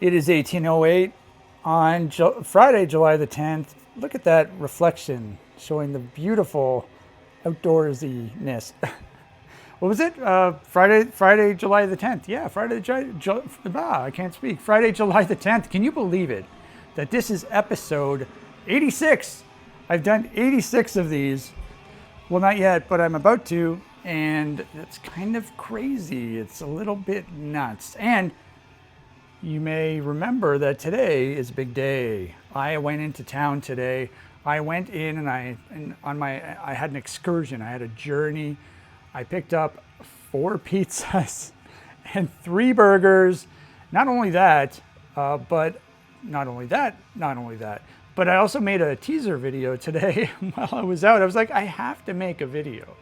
It is 18:08 on Friday, July the 10th. Look at that reflection showing the beautiful outdoorsiness. What was it? Friday, July the 10th. Yeah, I can't speak. Friday, July the 10th. Can you believe it? That this is episode 86. I've done 86 of these. Well, not yet, but I'm about to. And it's kind of crazy. It's a little bit nuts. And you may remember that today is a big day. I went into town today. I went in and I had an excursion. I had a journey. I picked up 4 pizzas and 3 burgers. Not only that, but I also made a teaser video today while I was out. I was like, I have to make a video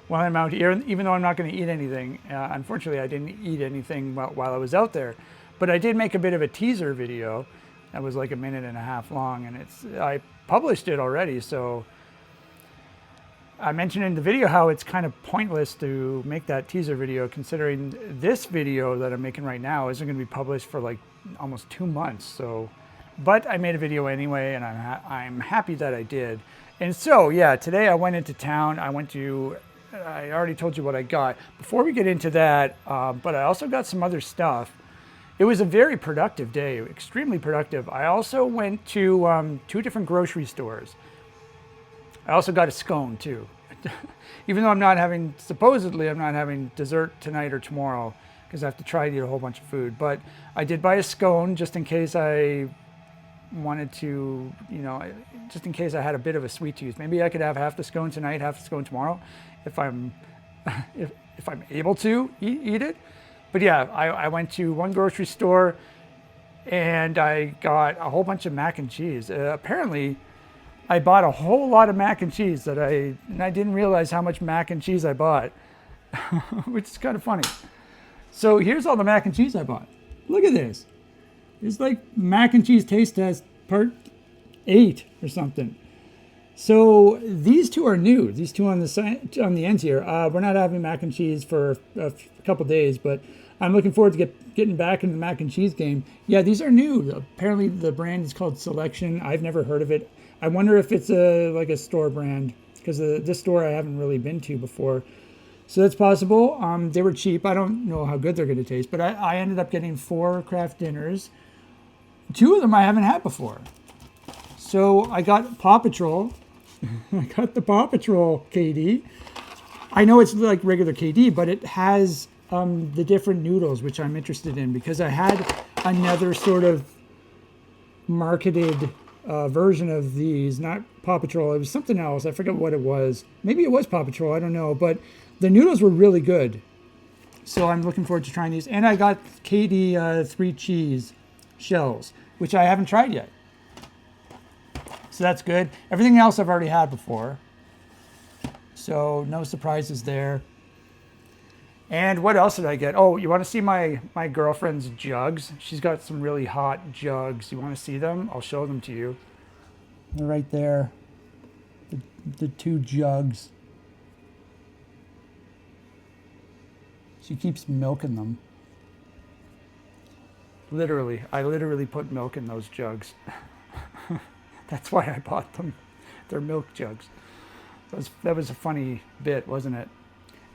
while I'm out here, even though I'm not going to eat anything. Unfortunately, I didn't eat anything while I was out there, but I did make a bit of a teaser video that was like a minute and a half long, and I published it already. So I mentioned in the video how it's kind of pointless to make that teaser video, considering this video that I'm making right now isn't going to be published for like almost 2 months. So, but I made a video anyway, and I'm happy that I did. And so, yeah, today I went into town. I already told you what I got. Before we get into that, but I also got some other stuff. It was a very productive day, extremely productive. I also went to 2 different grocery stores. I also got a scone too. Even though supposedly I'm not having dessert tonight or tomorrow because I have to try to eat a whole bunch of food. But I did buy a scone just in case I wanted to, just in case I had a bit of a sweet tooth. Maybe I could have half the scone tonight, half the scone tomorrow, if I'm able to eat it. But yeah, I went to one grocery store and I got a whole bunch of mac and cheese. Apparently, I bought a whole lot of mac and cheese and I didn't realize how much mac and cheese I bought, which is kind of funny. So here's all the mac and cheese I bought. Look at this. It's like mac and cheese taste test part 8 or something. So these 2 are new. These 2 on the ends here. We're not having mac and cheese for a couple days, but I'm looking forward to getting back into the mac and cheese game. Yeah, these are new. Apparently the brand is called Selection. I've never heard of it. I wonder if it's like a store brand, because this store I haven't really been to before. So that's possible. They were cheap. I don't know how good they're going to taste, but I ended up getting 4 craft dinners. 2 of them I haven't had before. So I got Paw Patrol. I got the Paw Patrol KD. I know it's like regular KD, but it has the different noodles, which I'm interested in, because I had another sort of marketed version of these, not Paw Patrol. It was something else. I forget what it was. Maybe it was Paw Patrol. I don't know. But the noodles were really good. So I'm looking forward to trying these. And I got KD 3 cheese shells, which I haven't tried yet. So that's good. Everything else I've already had before. So no surprises there. And what else did I get? Oh, you want to see my girlfriend's jugs? She's got some really hot jugs. You want to see them? I'll show them to you. They're right there. The 2 jugs. She keeps milking them. I literally put milk in those jugs. That's why I bought them. They're milk jugs. That was a funny bit, wasn't it?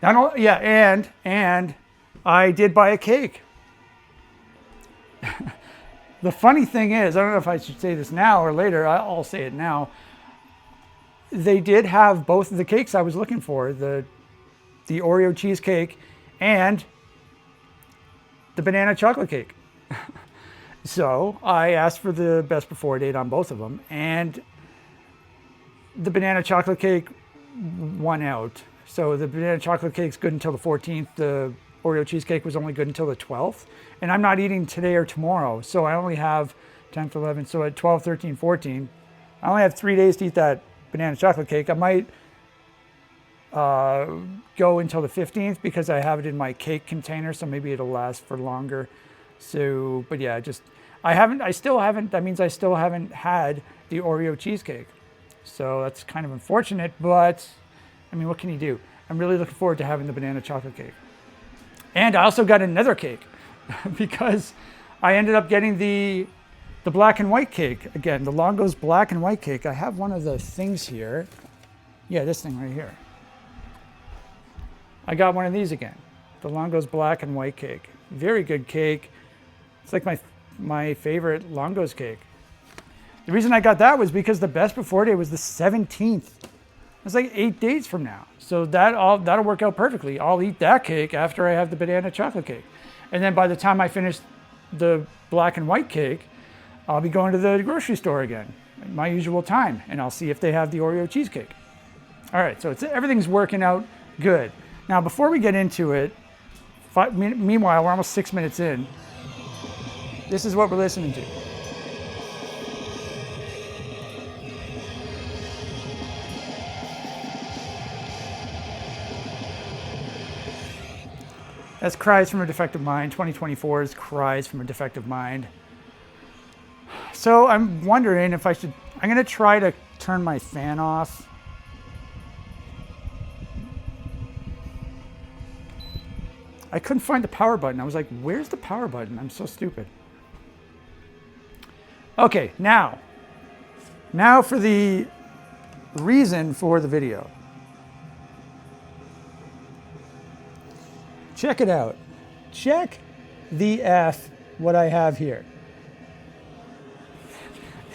And I did buy a cake. The funny thing is, I don't know if I should say this now or later. I'll say it now. They did have both of the cakes I was looking for, the Oreo cheesecake and the banana chocolate cake. So I asked for the best before date on both of them, and the banana chocolate cake won out. So the banana chocolate cake's good until the 14th. The Oreo cheesecake was only good until the 12th. And I'm not eating today or tomorrow. So I only have 10th, 11th. So at 12, 13, 14, I only have 3 days to eat that banana chocolate cake. I might go until the 15th because I have it in my cake container. So maybe it'll last for longer. So, but yeah, that means I still haven't had the Oreo cheesecake. So that's kind of unfortunate, but I mean, what can you do? I'm really looking forward to having the banana chocolate cake. And I also got another cake because I ended up getting the black and white cake. Again, the Longo's black and white cake. I have one of the things here. Yeah, this thing right here. I got one of these again. The Longo's black and white cake. Very good cake. It's like my favorite Longo's cake. The reason I got that was because the best before day was the 17th. It's like 8 days from now. So that'll work out perfectly. I'll eat that cake after I have the banana chocolate cake. And then by the time I finish the black and white cake, I'll be going to the grocery store again, at my usual time, and I'll see if they have the Oreo cheesecake. All right, so everything's working out good. Now, before we get into it, meanwhile, we're almost 6 minutes in. This is what we're listening to. That's Cries from a Defective Mind. 2024's Cries from a Defective Mind. So I'm wondering if I'm going to try to turn my fan off. I couldn't find the power button. I was like, where's the power button? I'm so stupid. Okay, now for the reason for the video. Check it out. Check the F what I have here.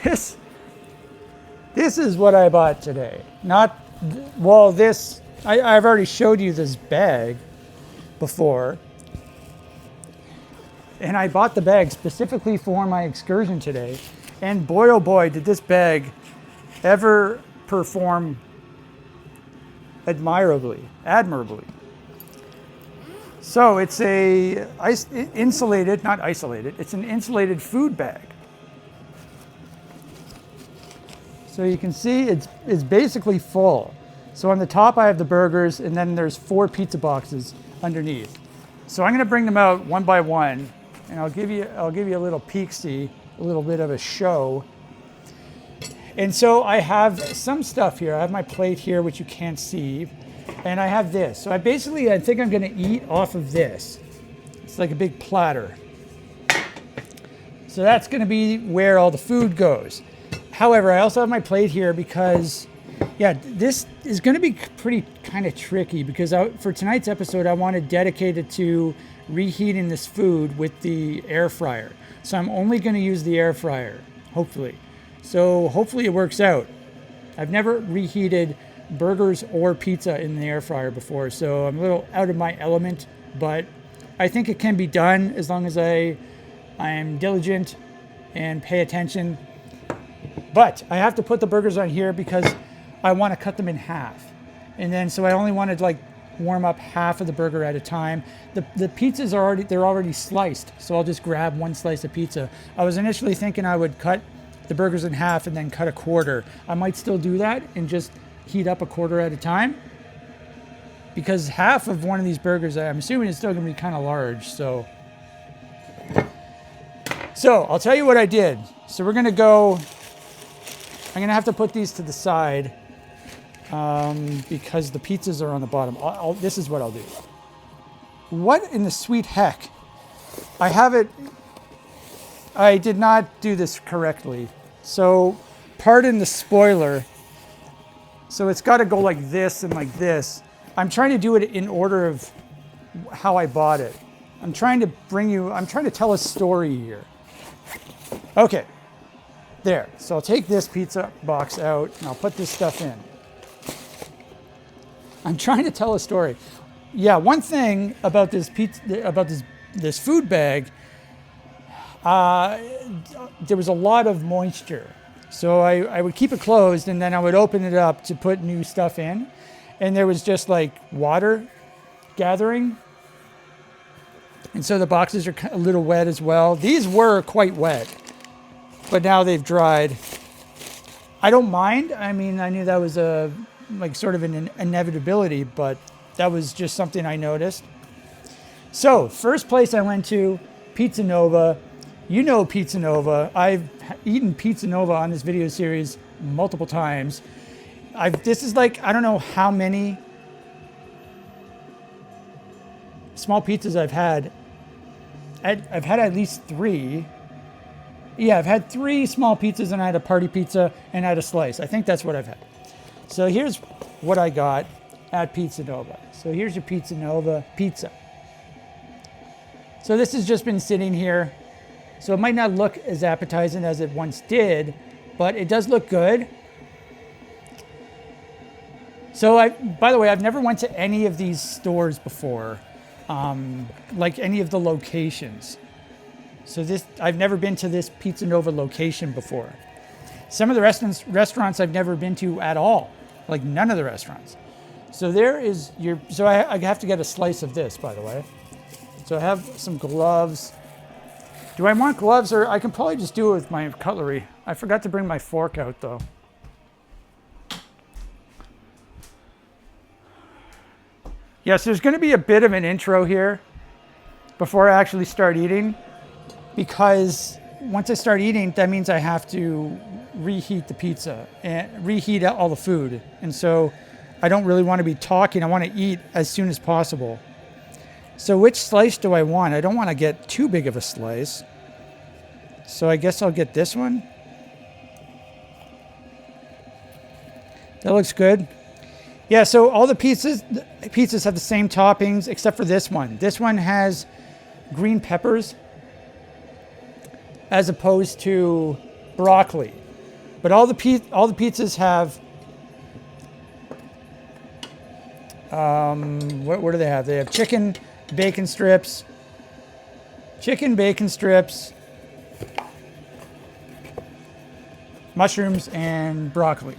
This is what I bought today. I've already showed you this bag before. And I bought the bag specifically for my excursion today. And boy, oh boy, did this bag ever perform admirably. So it's it's an insulated food bag. So you can see it's basically full. So on the top I have the burgers, and then there's 4 pizza boxes underneath. So I'm going to bring them out one by one, and I'll give you a little peek-see, a little bit of a show. And so I have some stuff here. I have my plate here, which you can't see. And I have this. So I think I'm going to eat off of this. It's like a big platter. So that's going to be where all the food goes. However, I also have my plate here because, this is going to be pretty kind of tricky because for tonight's episode, I want to dedicate it to reheating this food with the air fryer. So I'm only going to use the air fryer, hopefully. So hopefully it works out. I've never reheated burgers or pizza in the air fryer before, so I'm a little out of my element, but I think it can be done as long as I am diligent and pay attention. But I have to put the burgers on here because I want to cut them in half. And then, so I only wanted to warm up half of the burger at a time. The pizzas they're already sliced, so I'll just grab one slice of pizza. I was initially thinking I would cut the burgers in half and then cut a quarter. I might still do that and just heat up a quarter at a time, because half of one of these burgers, I'm assuming, is still going to be kind of large. So I'll tell you what I did. So I'm going to have to put these to the side because the pizzas are on the bottom. This is what I'll do. What in the sweet heck? I did not do this correctly. So pardon the spoiler. So it's got to go like this and like this. I'm trying to do it in order of how I bought it. I'm trying to tell a story here. Okay, there. So I'll take this pizza box out and I'll put this stuff in. I'm trying to tell a story. Yeah, one thing about this this food bag, there was a lot of moisture. So I would keep it closed, and then I would open it up to put new stuff in. And there was just water gathering. And so the boxes are a little wet as well. These were quite wet, but now they've dried. I don't mind. I mean, I knew that was sort of an inevitability, but that was just something I noticed. So first place I went to, Pizza Nova. You know Pizza Nova. I've eaten Pizza Nova on this video series multiple times. This is I don't know how many small pizzas I've had, I've had at least 3. Yeah, I've had 3 small pizzas, and I had a party pizza and I had a slice. I think that's what I've had. So here's what I got at Pizza Nova. So here's your Pizza Nova pizza. So this has just been sitting here. So it might not look as appetizing as it once did, but it does look good. So by the way, I've never went to any of these stores before, like any of the locations. So I've never been to this Pizza Nova location before. Some of the restaurants I've never been to at all, like none of the restaurants. So I have to get a slice of this, by the way. So I have some gloves. Do I want gloves, or I can probably just do it with my cutlery? I forgot to bring my fork out though. Yes, there's going to be a bit of an intro here before I actually start eating, because once I start eating, that means I have to reheat the pizza and reheat all the food. And so I don't really want to be talking. I want to eat as soon as possible. So which slice do I want? I don't want to get too big of a slice. So I guess I'll get this one. That looks good. Yeah, so all the pizzas have the same toppings except for this one. This one has green peppers as opposed to broccoli. But all the pizzas have what do they have? They have chicken bacon strips, mushrooms, and broccoli.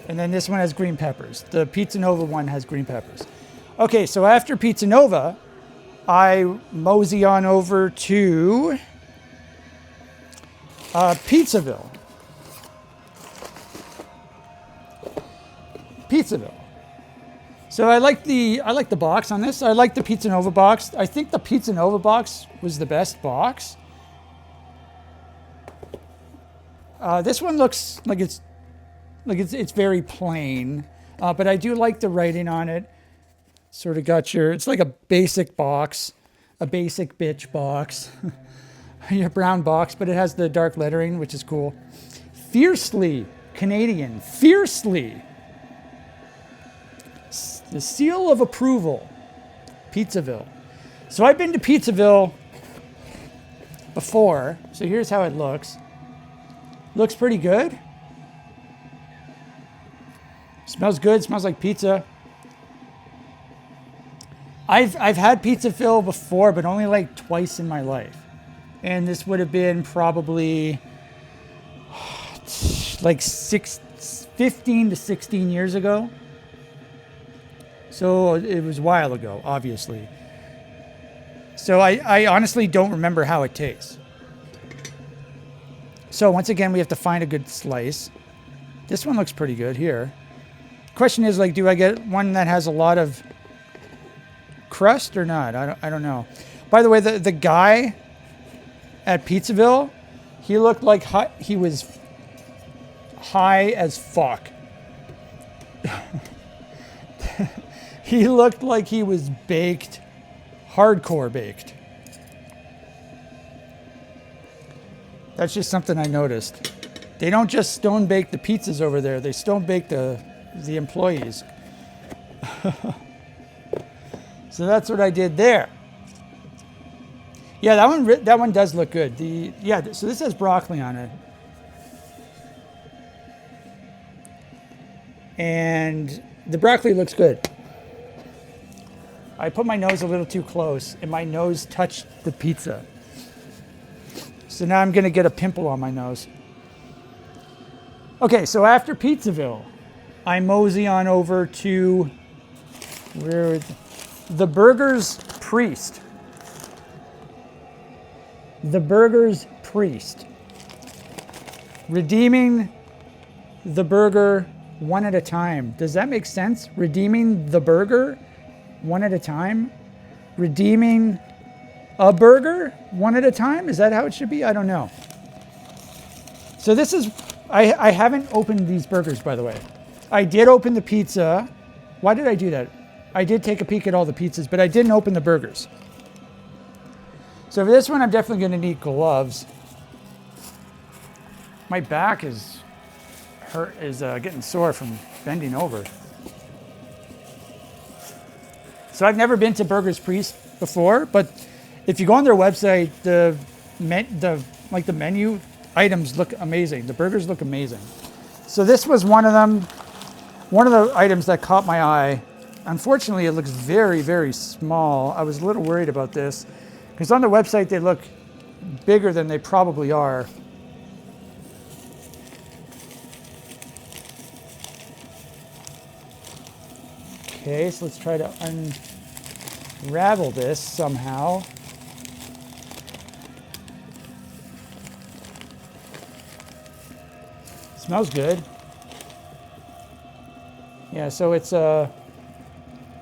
And then this one has green peppers. The Pizza Nova one has green peppers. Okay, so after Pizza Nova, I mosey on over to Pizzaville. So I like the box on this. I like the Pizza Nova box. I think the Pizza Nova box was the best box. This one looks like it's very plain, but I do like the writing on it. Sort of got it's like a basic box, a basic bitch box, your brown box, but it has the dark lettering, which is cool. Fiercely Canadian, fiercely. The seal of approval, Pizzaville. So I've been to Pizzaville before, so here's how it looks. Looks pretty good. Smells good, smells like pizza. I've had Pizzaville before, but only like twice in my life. And this would have been probably like 15 to 16 years ago. So it was a while ago, obviously. So I honestly don't remember how it tastes. So once again, we have to find a good slice. This one looks pretty good here. Question is, like, do I get one that has a lot of crust or not? I don't know. By the way, the guy at Pizzaville, he looked like he was high as fuck. He looked like he was baked, hardcore baked. That's just something I noticed. They don't just stone bake the pizzas over there. They stone bake the employees. So that's what I did there. Yeah, that one does look good. So this has broccoli on it. And the broccoli looks good. I put my nose a little too close, and my nose touched the pizza. So now I'm going to get a pimple on my nose. Okay, so after Pizzaville, I mosey on over to the Burger's Priest. The Burger's Priest. Redeeming the burger one at a time. Does that make sense? Redeeming the burger one at a time? Redeeming a burger one at a time? Is that how it should be? I don't know. So this is, I haven't opened these burgers, by the way. I did open the pizza. Why did I do that? I did take a peek at all the pizzas, but I didn't open the burgers. So for this one, I'm definitely going to need gloves. My back is getting sore from bending over. So I've never been to Burger's Priest before, but if you go on their website, the menu items look amazing. The burgers look amazing. So this was one of them, one of the items that caught my eye. Unfortunately, it looks very, very small. I was a little worried about this because on the website, they look bigger than they probably are. Okay, so let's try to unravel this somehow. Smells good. Yeah, so it's a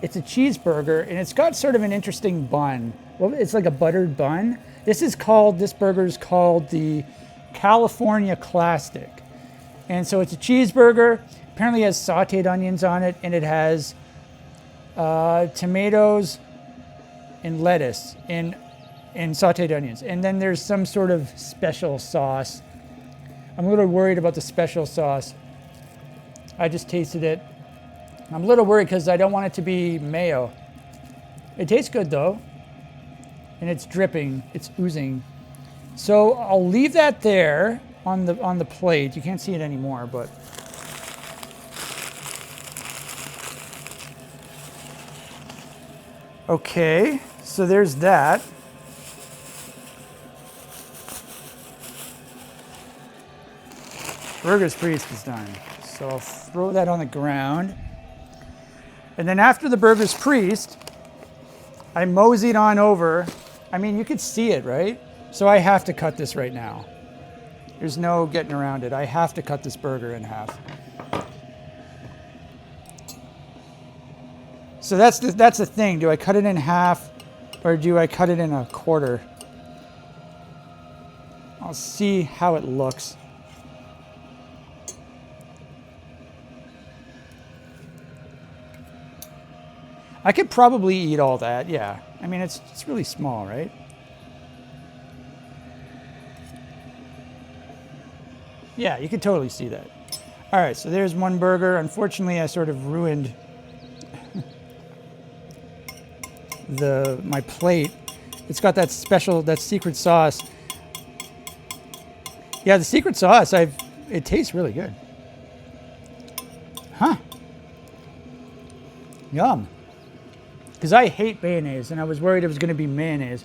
cheeseburger, and it's got sort of an interesting bun. Well, it's like a buttered bun. This burger is called the California Classic. And so it's a cheeseburger. Apparently it has sauteed onions on it, and it has tomatoes and lettuce and sauteed onions. And then there's some sort of special sauce. I'm a little worried about the special sauce. I just tasted it. I'm a little worried because I don't want it to be mayo. It tastes good though. And it's dripping, it's oozing. So I'll leave that there on the plate. You can't see it anymore, but okay, so there's that. Burger's Priest is done. So I'll throw that on the ground. And then after the Burger's Priest, I moseyed on over. I mean, you could see it, right? So I have to cut this right now. There's no getting around it. I have to cut this burger in half. So that's the thing. Do I cut it in half or do I cut it in a quarter? I'll see how it looks. I could probably eat all that, yeah. I mean, it's really small, right? Yeah, you could totally see that. All right, so there's one burger. Unfortunately, I sort of ruined my plate. It's got that secret sauce. Yeah, the secret sauce, it tastes really good. Huh. Yum. Because I hate mayonnaise, and I was worried it was going to be mayonnaise.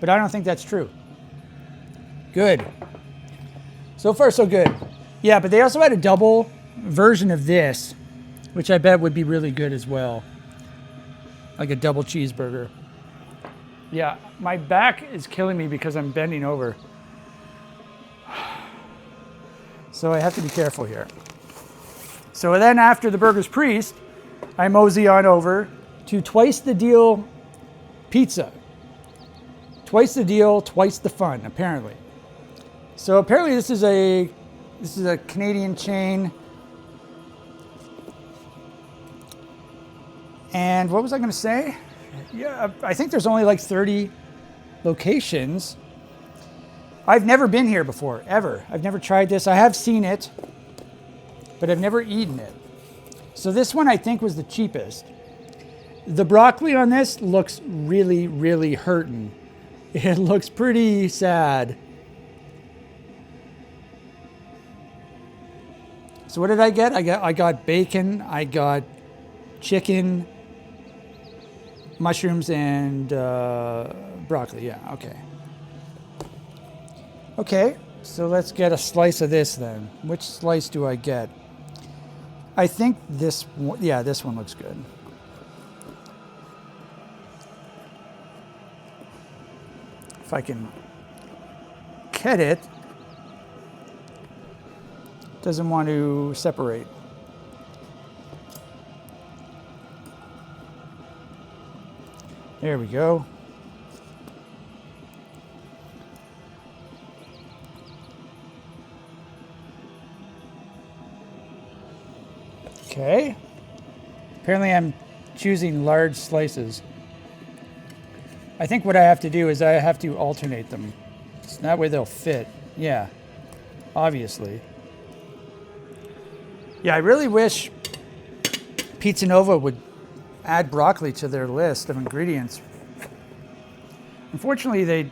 But I don't think that's true. Good. So far, so good. Yeah, but they also had a double version of this, which I bet would be really good as well. Like a double cheeseburger. Yeah, my back is killing me because I'm bending over. So I have to be careful here. So then after the Burger's Priest, I mosey on over to Twice the Deal Pizza. Twice the deal, twice the fun, apparently. So apparently this is a Canadian chain. And what was I going to say? Yeah, I think there's only like 30 locations. I've never been here before, ever. I've never tried this. I have seen it, but I've never eaten it. So this one I think was the cheapest. The broccoli on this looks really, really hurtin'. It looks pretty sad. So what did I get? I got bacon, I got chicken, mushrooms, and broccoli. Yeah, okay. Okay, so let's get a slice of this then. Which slice do I get? I think this one, yeah, this one looks good. If I can get it, doesn't want to separate. There we go. Okay. Apparently I'm choosing large slices. I think what I have to do is I have to alternate them. So that way they'll fit. Yeah, obviously. Yeah, I really wish Pizza Nova would add broccoli to their list of ingredients. Unfortunately, they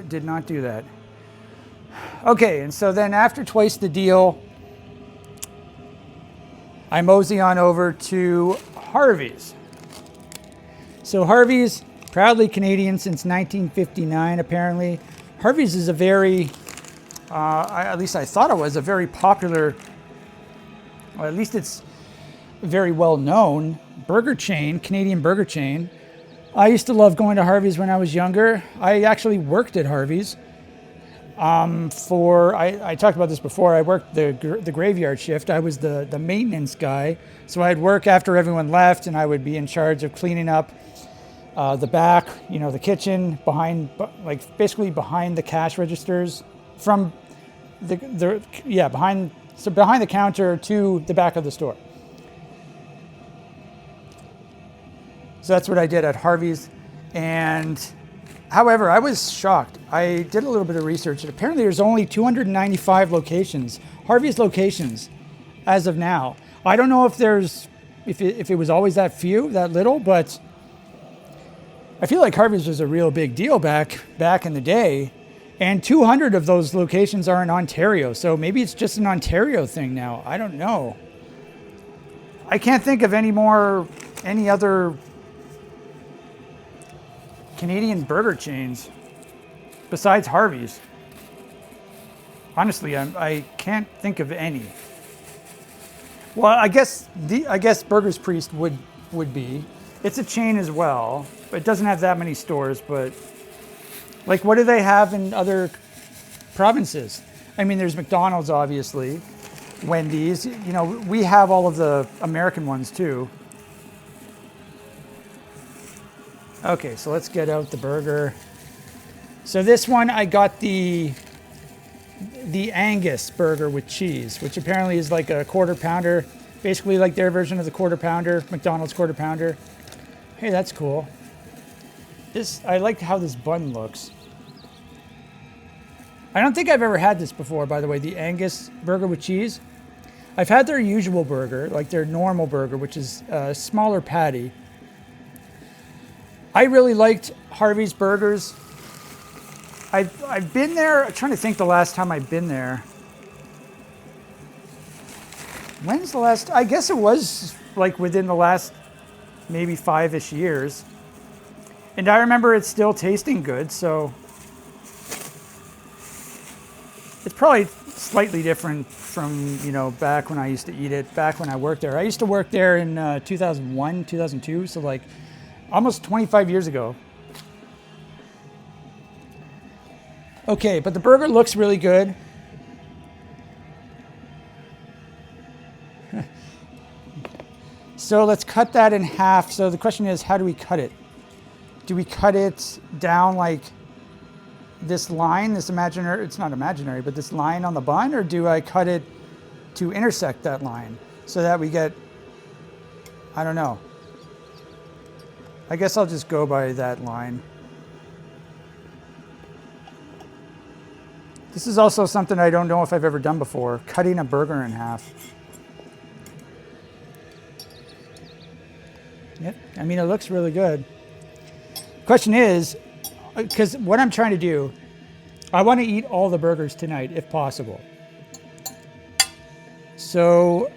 did not do that. Okay, and so then after Twice the Deal, I mosey on over to Harvey's. So Harvey's, proudly Canadian since 1959, apparently. Harvey's is a very, at least I thought it was, a very popular, or at least it's very well known burger chain, Canadian burger chain. I used to love going to Harvey's when I was younger. I actually worked at Harvey's. I talked about this before. I worked the graveyard shift. I was the maintenance guy. So I'd work after everyone left, and I would be in charge of cleaning up the back, the kitchen, basically behind the cash registers, from behind the counter to the back of the store. So that's what I did at Harvey's. And however, I was shocked. I did a little bit of research, and apparently there's only 295 locations, Harvey's locations, as of now. I don't know if it was always that little, but I feel like Harvey's was a real big deal back in the day. And 200 of those locations are in Ontario, so maybe it's just an Ontario thing now. I don't know. I can't think of any other Canadian burger chains besides Harvey's. Honestly, I can't think of any. Well, I guess Burger's Priest would be. It's a chain as well. It doesn't have that many stores, but like, what do they have in other provinces? I mean, there's McDonald's, obviously, Wendy's. We have all of the American ones too. Okay, so let's get out the burger. So this one, I got the Angus burger with cheese, which apparently is like a quarter pounder, basically like their version of the quarter pounder, McDonald's quarter pounder. Hey, that's cool. I like how this bun looks. I don't think I've ever had this before, by the way, the Angus burger with cheese. I've had their usual burger, like their normal burger, which is a smaller patty. I really liked Harvey's burgers. I've been there. I'm trying to think the last time I've been there. When's the last? I guess it was like within the last maybe 5-ish years. And I remember it still tasting good, so it's probably slightly different from, back when I used to eat it, back when I worked there. I used to work there in 2001, 2002, so like almost 25 years ago. Okay, but the burger looks really good. So let's cut that in half. So the question is, how do we cut it? Do we cut it down like this line, this imaginary, it's not imaginary, but this line on the bun, or do I cut it to intersect that line so that we get, I don't know. I guess I'll just go by that line. This is also something I don't know if I've ever done before, cutting a burger in half. Yep, I mean, it looks really good. Question is, because what I'm trying to do, I want to eat all the burgers tonight, if possible. So,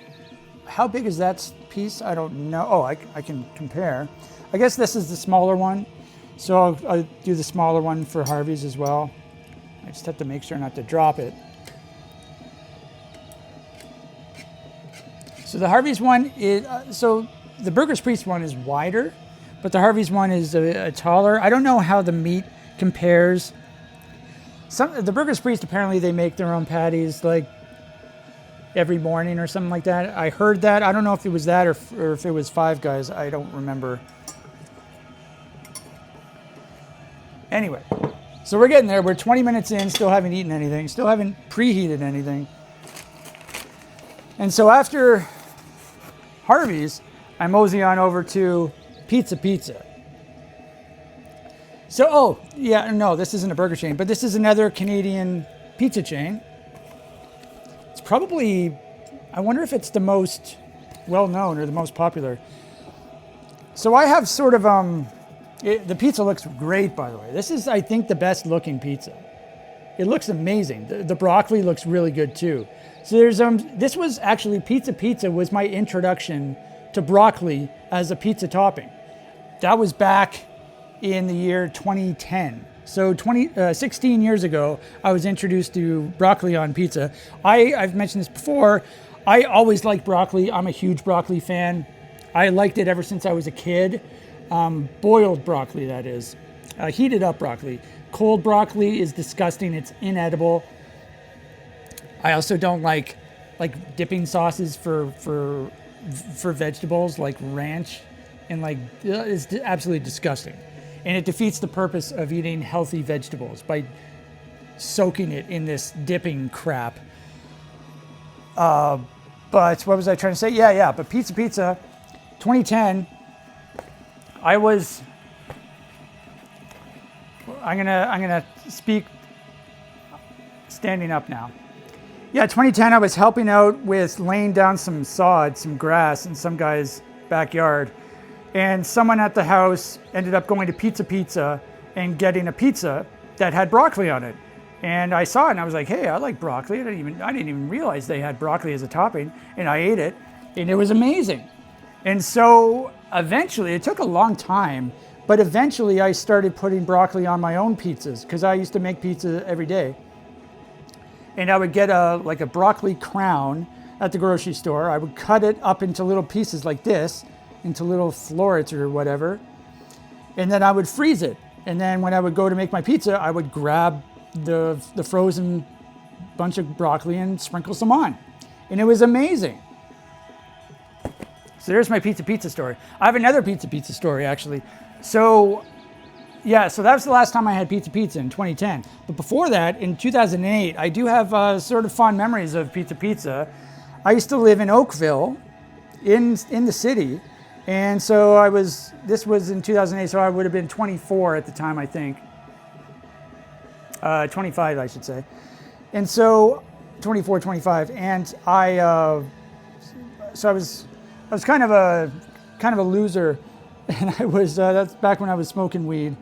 how big is that piece? I don't know. Oh, I can compare. I guess this is the smaller one. So I'll do the smaller one for Harvey's as well. I just have to make sure not to drop it. So the Harvey's one is, so the Burger's Priest one is wider, but the Harvey's one is taller. I don't know how the meat compares. The Burger's Priest, apparently they make their own patties like every morning or something like that. I heard that. I don't know if it was that or if it was Five Guys. I don't remember. Anyway, so we're getting there. We're 20 minutes in, still haven't eaten anything, still haven't preheated anything. And so after Harvey's, I mosey on over to Pizza. So, oh, yeah, no, this isn't a burger chain, but this is another Canadian pizza chain. It's probably, I wonder if it's the most well-known or the most popular. So I have sort of, the pizza looks great, by the way. This is, I think, the best looking pizza. It looks amazing. The broccoli looks really good too. So there's, this was actually, Pizza was my introduction to broccoli as a pizza topping. That was back in the year 2010. So 16 years ago, I was introduced to broccoli on pizza. I've mentioned this before. I always liked broccoli. I'm a huge broccoli fan. I liked it ever since I was a kid. Boiled broccoli, that is. Heated up broccoli. Cold broccoli is disgusting. It's inedible. I also don't like dipping sauces for vegetables, like ranch, and it's absolutely disgusting. And it defeats the purpose of eating healthy vegetables by soaking it in this dipping crap. But what was I trying to say? Yeah. But Pizza, 2010. I'm gonna speak standing up now. Yeah, 2010. I was helping out with laying down some sod, some grass in some guy's backyard. And someone at the house ended up going to Pizza and getting a pizza that had broccoli on it. And I saw it and I was like, hey, I like broccoli. I didn't even realize they had broccoli as a topping. And I ate it and it was amazing. And so eventually, it took a long time, but eventually I started putting broccoli on my own pizzas because I used to make pizza every day. And I would get a broccoli crown at the grocery store. I would cut it up into little pieces like this, into little florets or whatever, and then I would freeze it. And then when I would go to make my pizza, I would grab the frozen bunch of broccoli and sprinkle some on. And it was amazing. So there's my pizza story. I have another pizza story, actually. So, yeah, so that was the last time I had pizza in 2010. But before that, in 2008, I do have sort of fond memories of pizza. I used to live in Oakville, in the city. And so this was in 2008, so I would have been 24 at the time, I think. 25, I should say. And so, 24, 25. And so I was kind of a loser. And that's back when I was smoking weed.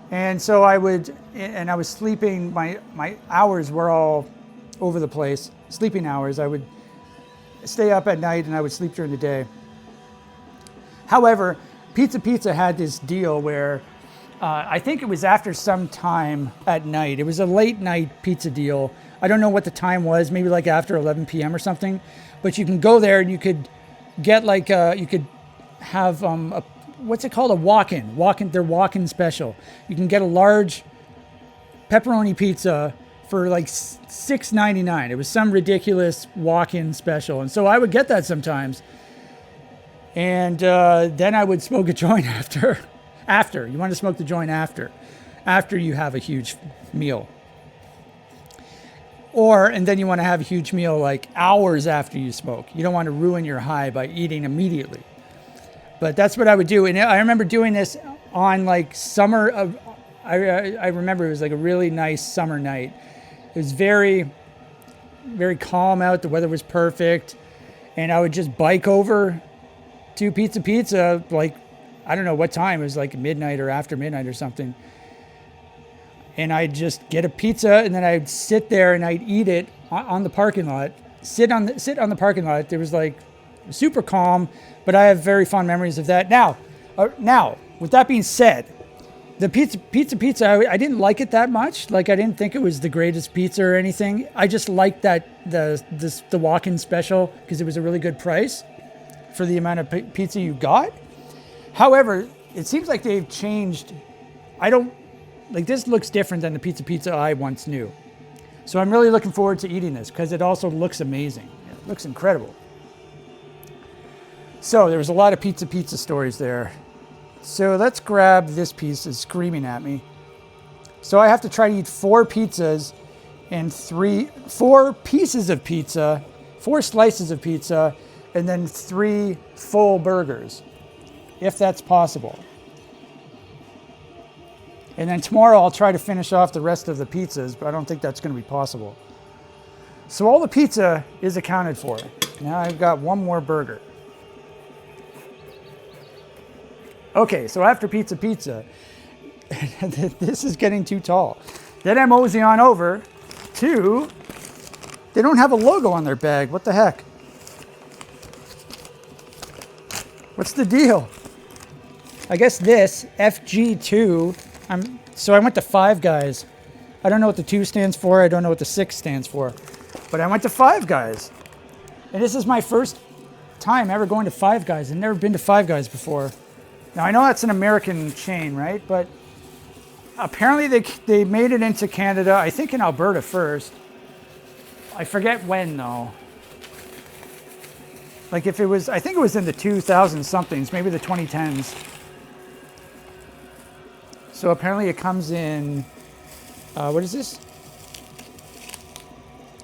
And so I was sleeping, my hours were all over the place, sleeping hours. I would stay up at night and I would sleep during the day. However, Pizza had this deal where I think it was after some time at night. It was a late night pizza deal. I don't know what the time was, maybe like after 11 p.m. or something. But you can go there and you could get you could have what's it called? A walk-in. Their walk-in special. You can get a large pepperoni pizza for like $6.99. It was some ridiculous walk-in special. And so I would get that sometimes. And then I would smoke a joint after. You want to smoke the joint after you have a huge meal. And then you want to have a huge meal like hours after you smoke. You don't want to ruin your high by eating immediately. But that's what I would do. And I remember doing this on like summer. I remember it was like a really nice summer night. It was very, very calm out. The weather was perfect. And I would just bike over to Pizza, like, I don't know what time. It was like midnight or after midnight or something. And I'd just get a pizza and then I'd sit there and I'd eat it on the parking lot. Sit on the parking lot. There was like super calm, but I have very fond memories of that. Now, with that being said, the pizza, I didn't like it that much. Like, I didn't think it was the greatest pizza or anything. I just liked that the walk-in special because it was a really good price for the amount of pizza you got. However, it seems like they've changed. This looks different than the pizza I once knew. So I'm really looking forward to eating this because it also looks amazing. It looks incredible. So there was a lot of pizza stories there. So let's grab this piece. It's screaming at me. So I have to try to eat 4 pizzas and 4 pieces of pizza, 4 slices of pizza, and then 3 full burgers, if that's possible. And then tomorrow I'll try to finish off the rest of the pizzas, but I don't think that's going to be possible. So all the pizza is accounted for. Now I've got one more burger. Okay, so after pizza, this is getting too tall. Then I mosey on over to, they don't have a logo on their bag. What the heck? What's the deal? I guess this, FG2, so I went to Five Guys. I don't know what the 2 stands for. I don't know what the 6 stands for. But I went to Five Guys. And this is my first time ever going to Five Guys. I've never been to Five Guys before. Now, I know that's an American chain, right? But apparently they made it into Canada, I think in Alberta first. I forget when, though. Like if it was, I think it was in the 2000 somethings, maybe the 2010s. So apparently it comes in, what is this?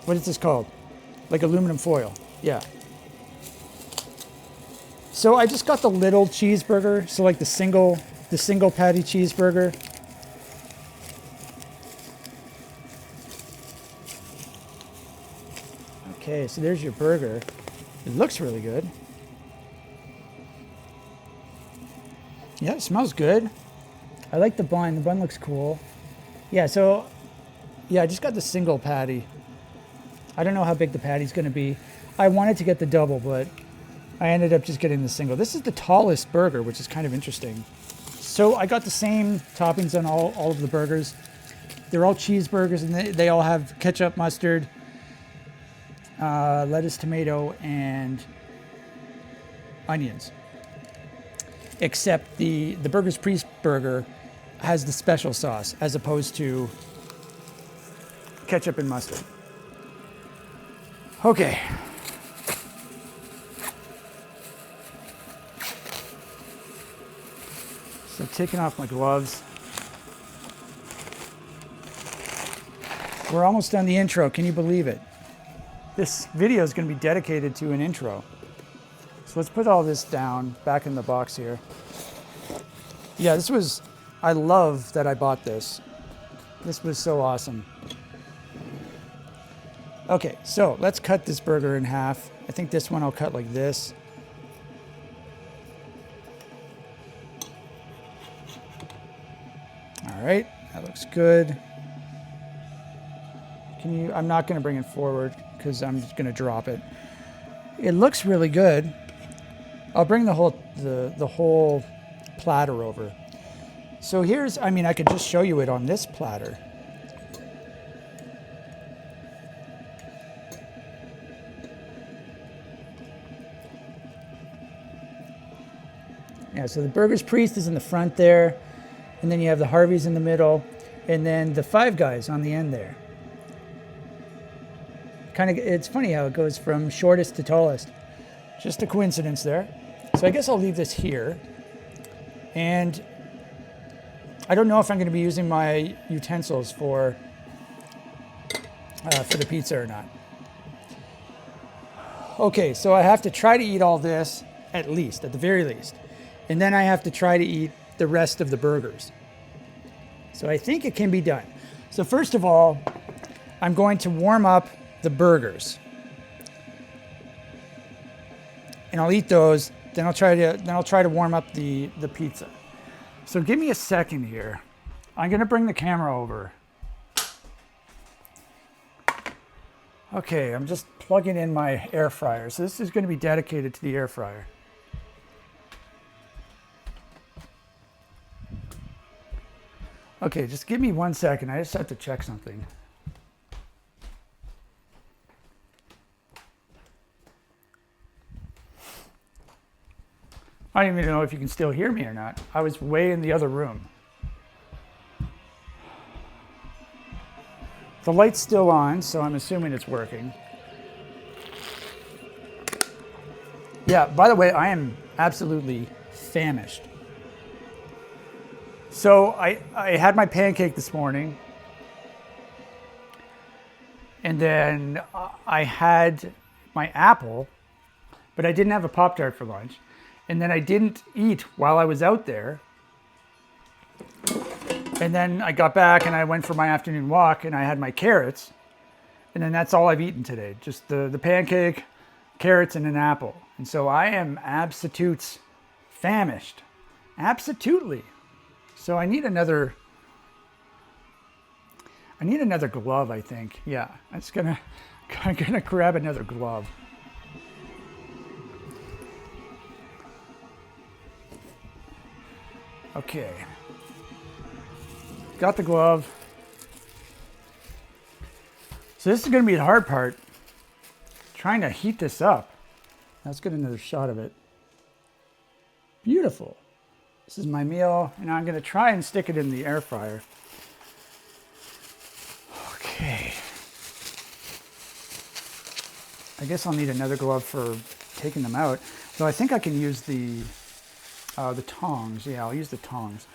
What is this called? Like aluminum foil, yeah. So I just got the little cheeseburger, so like the single patty cheeseburger. Okay, so there's your burger. It looks really good. Yeah, it smells good. I like the bun. The bun looks cool. Yeah, so, yeah, I just got the single patty. I don't know how big the patty's going to be. I wanted to get the double, but I ended up just getting the single. This is the tallest burger, which is kind of interesting. So I got the same toppings on all of the burgers. They're all cheeseburgers, and they all have ketchup, mustard, lettuce, tomato, and onions. Except the Burger's Priest burger has the special sauce as opposed to ketchup and mustard. Okay. So taking off my gloves. We're almost done the intro. Can you believe it? This video is going to be dedicated to an intro. So let's put all this down back in the box here. Yeah, I love that I bought this. This was so awesome. Okay, so let's cut this burger in half. I think this one I'll cut like this. All right, that looks good. I'm not gonna bring it forward because I'm just gonna drop it. It looks really good. I'll bring the whole platter over. So I could just show you it on this platter. Yeah, so the Burger's Priest is in the front there, and then you have the Harvey's in the middle, and then the Five Guys on the end there. It's funny how it goes from shortest to tallest. Just a coincidence there. So I guess I'll leave this here. And I don't know if I'm going to be using my utensils for the pizza or not. Okay, so I have to try to eat all this at the very least. And then I have to try to eat the rest of the burgers. So I think it can be done. So first of all, I'm going to warm up the burgers. And I'll eat those, then I'll try to warm up the pizza. So give me a second here. I'm gonna bring the camera over. Okay, I'm just plugging in my air fryer. So this is gonna be dedicated to the air fryer. Okay, just give me 1 second. I just have to check something. I don't even know if you can still hear me or not. I was way in the other room. The light's still on, so I'm assuming it's working. Yeah, by the way, I am absolutely famished. So I had my pancake this morning, and then I had my apple, but I didn't have a Pop-Tart for lunch. And then I didn't eat while I was out there. And then I got back and I went for my afternoon walk and I had my carrots. And then that's all I've eaten today. Just the pancake, carrots, and an apple. And so I am absolute famished. Absolutely. So I need another glove, I think. Yeah, I'm gonna grab another glove. Okay. Got the glove. So this is going to be the hard part. Trying to heat this up. Let's get another shot of it. Beautiful. This is my meal, and I'm going to try and stick it in the air fryer. Okay. I guess I'll need another glove for taking them out. So I think I can use the tongs. Yeah, I'll use the tongs.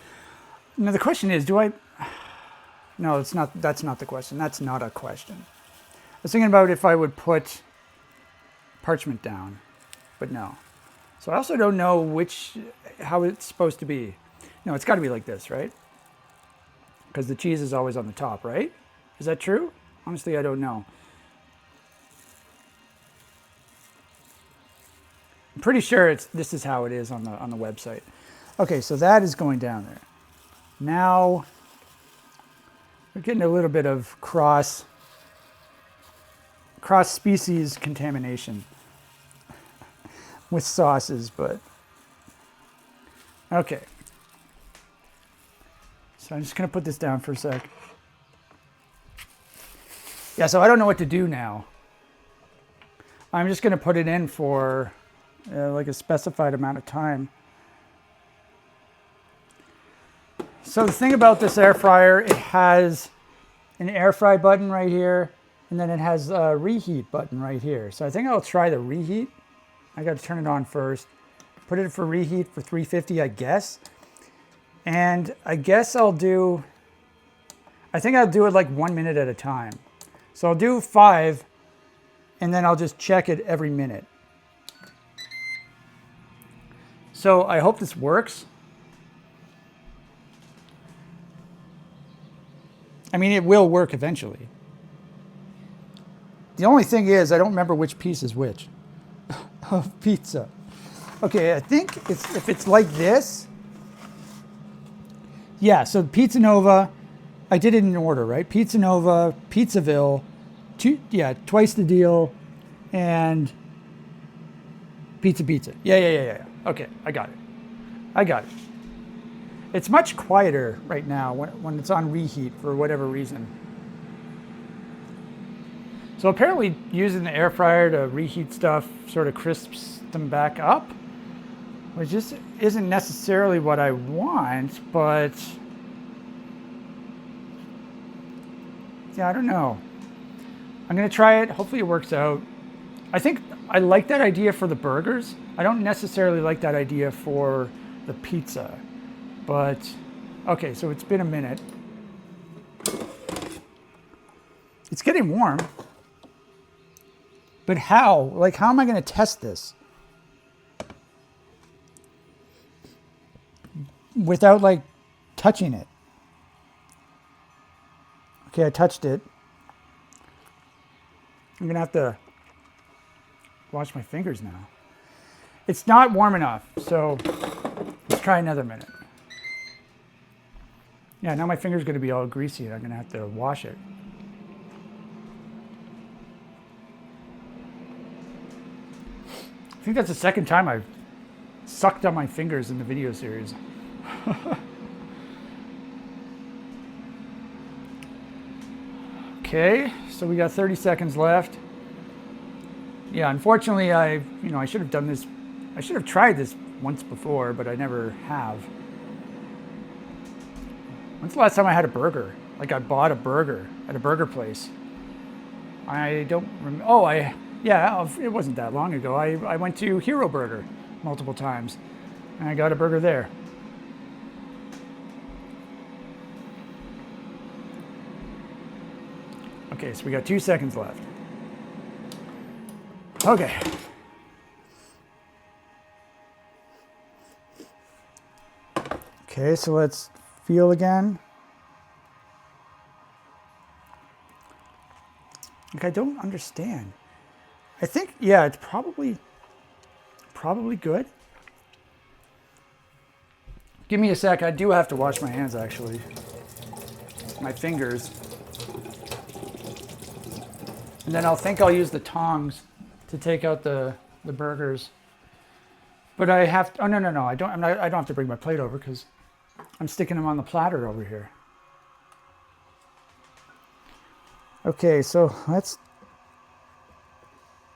Now the question is, do I... No, it's not. That's not the question. That's not a question. I was thinking about if I would put parchment down, but no. So I also don't know how it's supposed to be. No, it's got to be like this, right? Because the cheese is always on the top, right? Is that true? Honestly, I don't know. I'm pretty sure this is how it is on the website. Okay, so that is going down there. Now we're getting a little bit of cross species contamination with sauces, but okay. So I'm just gonna put this down for a sec. Yeah, so I don't know what to do now. I'm just gonna put it in for like a specified amount of time. So the thing about this air fryer, it has an air fry button right here, and then it has a reheat button right here. So I think I'll try the reheat. I got to turn it on first. Put it for reheat for 350, I guess. And I guess I think I'll do it like 1 minute at a time. So I'll do 5, and then I'll just check it every minute. So I hope this works. I mean, it will work eventually. The only thing is, I don't remember which piece is which of pizza. Okay, I think if it's like this. Yeah, so Pizza Nova, I did it in order, right? Pizza Nova, Pizzaville, Twice the Deal, and Pizza. Yeah. Okay, I got it. It's much quieter right now when it's on reheat for whatever reason. So apparently using the air fryer to reheat stuff sort of crisps them back up, which just isn't necessarily what I want, but yeah, I don't know. I'm gonna try it. Hopefully it works out. I think I like that idea for the burgers. I don't necessarily like that idea for the pizza. But, okay, so it's been a minute. It's getting warm. But how? Like, how am I going to test this? Without, like, touching it. Okay, I touched it. I'm going to have to wash my fingers now. It's not warm enough, so let's try another minute. Yeah, now my finger's going to be all greasy and I'm going to have to wash it. I think that's the second time I've sucked on my fingers in the video series. Okay, so we got 30 seconds left. Yeah, unfortunately, I should have done this. I should have tried this once before, but I never have. When's the last time I had a burger? Like I bought a burger at a burger place. I don't remember. Oh, yeah, it wasn't that long ago. I went to Hero Burger multiple times and I got a burger there. Okay, so we got 2 seconds left. Okay. Okay, so let's feel again. Like, I don't understand. I think, yeah, it's probably good. Give me a sec. I do have to wash my hands, actually. My fingers. And then I'll use the tongs to take out the burgers. But I have to, oh no, I don't have to bring my plate over because I'm sticking them on the platter over here. Okay, so let's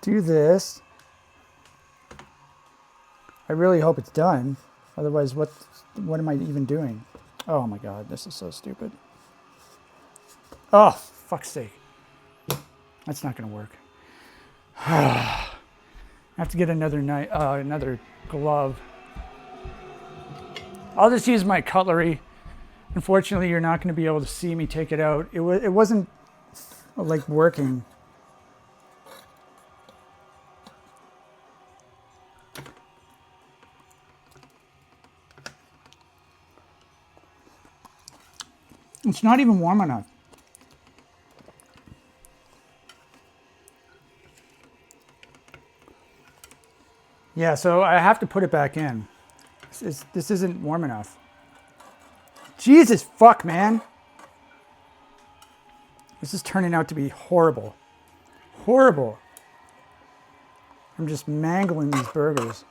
do this. I really hope it's done. Otherwise, what am I even doing? Oh my God, this is so stupid. Oh, fuck's sake. That's not gonna work. I have to get another glove. I'll just use my cutlery. Unfortunately, you're not going to be able to see me take it out. It wasn't like working. It's not even warm enough. Yeah, so I have to put it back in. This isn't warm enough. Jesus fuck, man. This is turning out to be horrible. Horrible. I'm just mangling these burgers.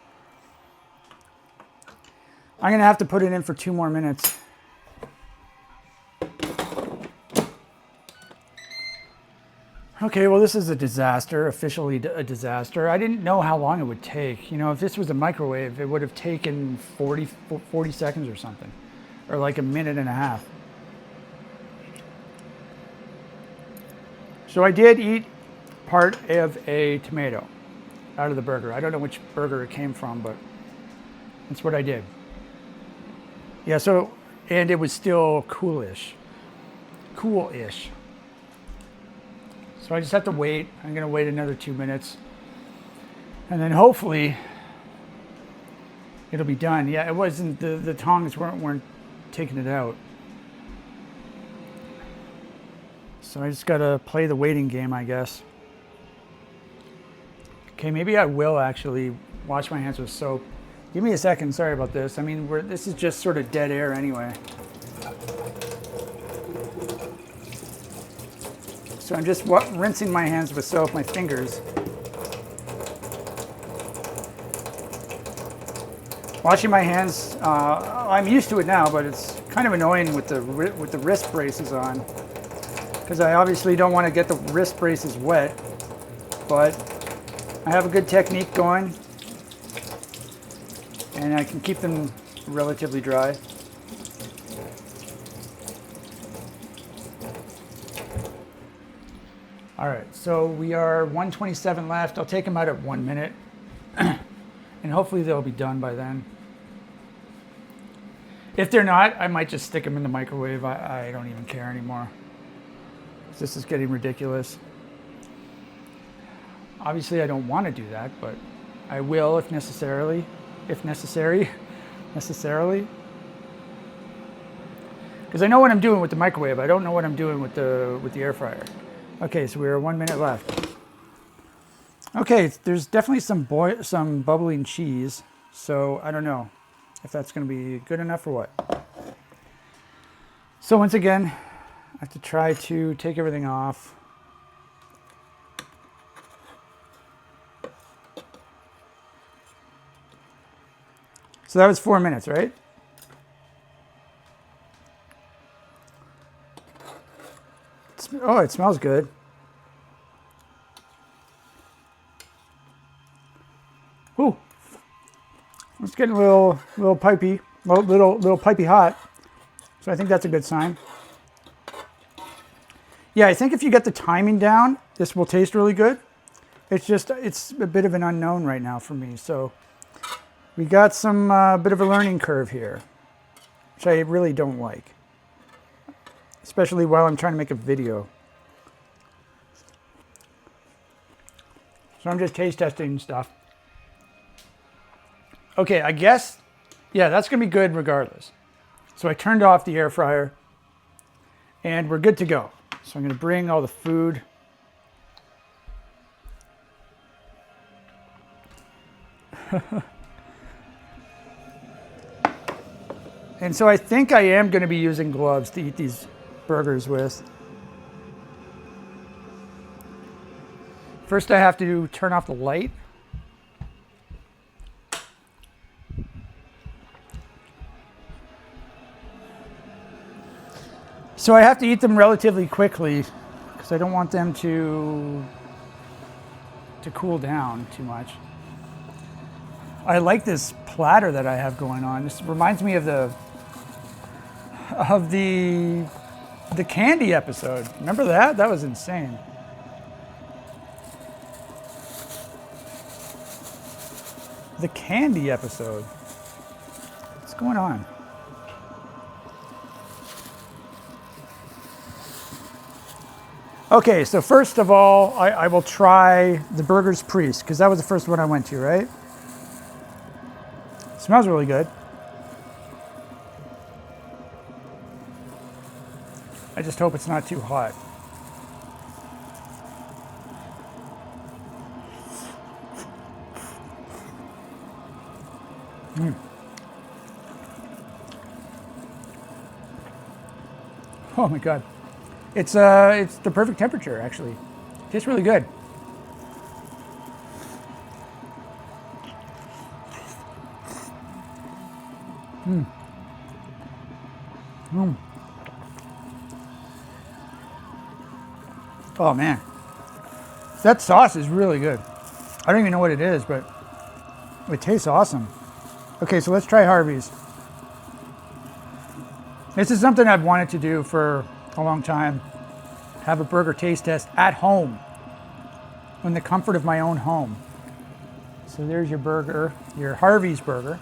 I'm going to have to put it in for 2 more minutes. Okay, well, this is a disaster, officially a disaster. I didn't know how long it would take. You know, if this was a microwave, it would have taken 40 seconds or something, or like a minute and a half. So I did eat part of a tomato out of the burger. I don't know which burger it came from, but that's what I did. Yeah, so, and it was still coolish. Cool-ish. So I just have to wait. I'm going to wait another 2 minutes. And then hopefully it'll be done. Yeah, it wasn't, the tongs weren't taking it out. So I just got to play the waiting game, I guess. Okay, maybe I will actually wash my hands with soap. Give me a second. Sorry about this. I mean, this is just sort of dead air anyway. So I'm just rinsing my hands with soap, my fingers. Washing my hands, I'm used to it now, but it's kind of annoying with the wrist braces on, because I obviously don't want to get the wrist braces wet, but I have a good technique going, and I can keep them relatively dry. All right, so we are 127 left. I'll take them out at 1 minute, and hopefully they'll be done by then. If they're not, I might just stick them in the microwave. I don't even care anymore. This is getting ridiculous. Obviously, I don't want to do that, but I will if necessary. Because I know what I'm doing with the microwave. I don't know what I'm doing with the air fryer. Okay, so we're 1 minute left. Okay, there's definitely some bubbling cheese, so I don't know if that's going to be good enough or what. So once again, I have to try to take everything off. So that was 4 minutes, right? Oh, it smells good. Ooh, it's getting a little pipey, little pipey hot. So I think that's a good sign. Yeah, I think if you get the timing down, this will taste really good. It's a bit of an unknown right now for me. So we got some bit of a learning curve here, which I really don't like. Especially while I'm trying to make a video. So I'm just taste testing stuff. Okay, I guess, yeah, that's gonna be good regardless. So I turned off the air fryer and we're good to go. So I'm gonna bring all the food And so I think I am going to be using gloves to eat these burgers with. First I have to turn off the light. So I have to eat them relatively quickly because I don't want them to cool down too much. I like this platter that I have going on. This reminds me of the candy episode. Remember that? That was insane. The candy episode. What's going on? Okay, so first of all, I will try the Burger's Priest, because that was the first one I went to, right? Smells really good. I just hope it's not too hot. Oh my God. It's the perfect temperature, actually. Tastes really good. Oh man, that sauce is really good. I don't even know what it is, but it tastes awesome. Okay, so let's try Harvey's. This is something I've wanted to do for a long time. Have a burger taste test at home, in the comfort of my own home. So there's your burger, your Harvey's burger.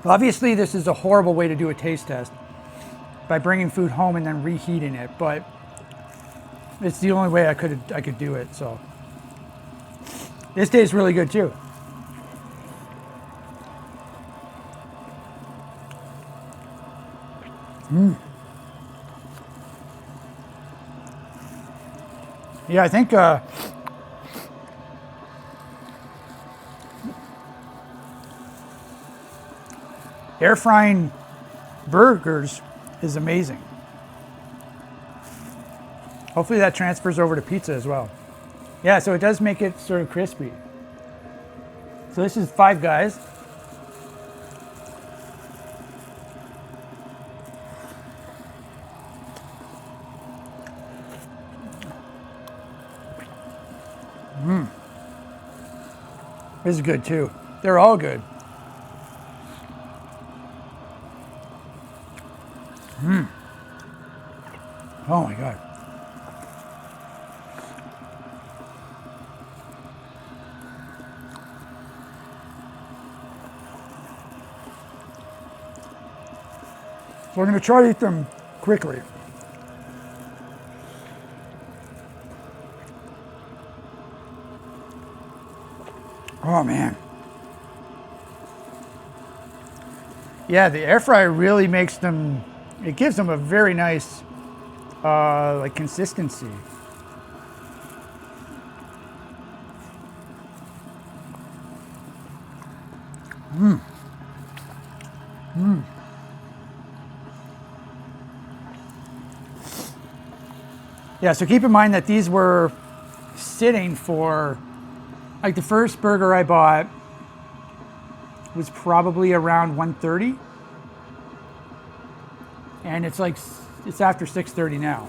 Obviously, this is a horrible way to do a taste test, by bringing food home and then reheating it, but it's the only way I could do it. So this tastes really good too. Yeah, I think air frying burgers is amazing. Hopefully that transfers over to pizza as well. Yeah, so it does make it sort of crispy. So this is Five Guys. This is good too. They're all good. Oh my God. So we're going to try to eat them quickly. Oh man. Yeah, the air fryer really makes them, it gives them a very nice like consistency. Yeah, so keep in mind that these were sitting for, like the first burger I bought was probably around 1:30, and it's like, it's after 6:30 now,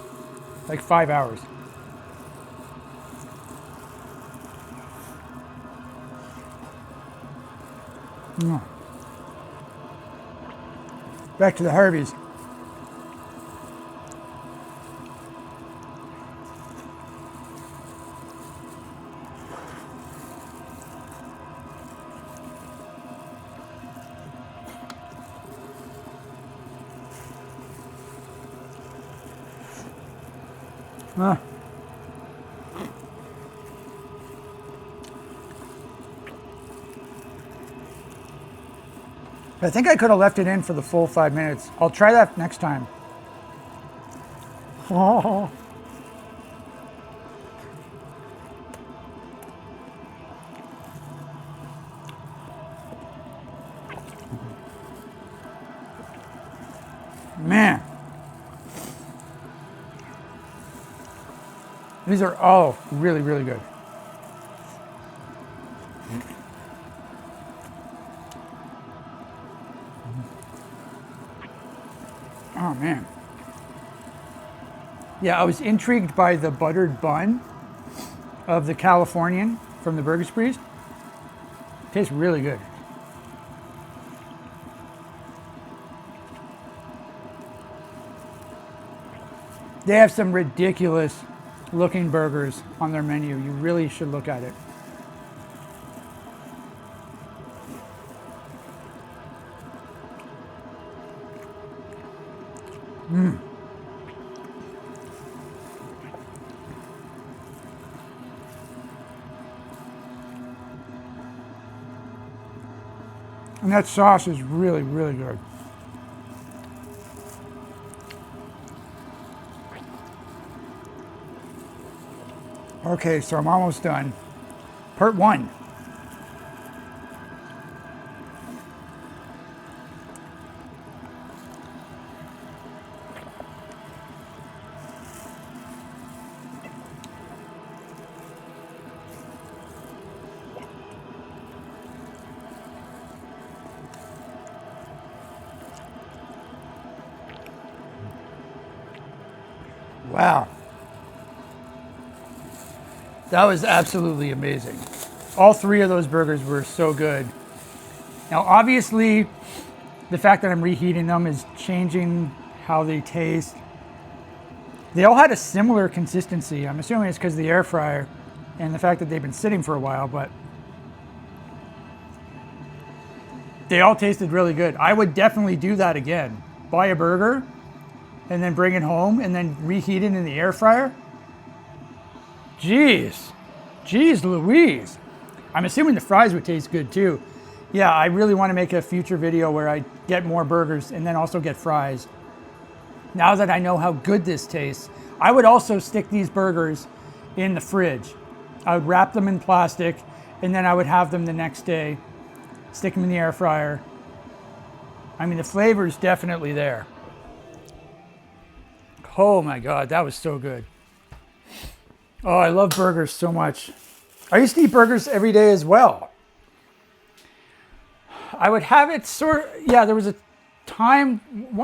like 5 hours. Back to the Harveys. I think I could have left it in for the full 5 minutes. I'll try that next time. Oh. Man. These are all really, really good. Oh, man. Yeah, I was intrigued by the buttered bun of the Californian from the Burger Sprees. Tastes really good. They have some ridiculous looking burgers on their menu. You really should look at it. And that sauce is really, really good. Okay, so I'm almost done. Part 1. Wow. That was absolutely amazing. All 3 of those burgers were so good. Now, obviously, the fact that I'm reheating them is changing how they taste. They all had a similar consistency. I'm assuming it's because of the air fryer and the fact that they've been sitting for a while, but they all tasted really good. I would definitely do that again. Buy a burger and then bring it home and then reheat it in the air fryer. Jeez Louise. I'm assuming the fries would taste good too. Yeah, I really want to make a future video where I get more burgers and then also get fries. Now that I know how good this tastes, I would also stick these burgers in the fridge. I would wrap them in plastic and then I would have them the next day, stick them in the air fryer. I mean, the flavor is definitely there. Oh my God, that was so good. Oh, I love burgers so much. I used to eat burgers every day as well. I would have it there was a time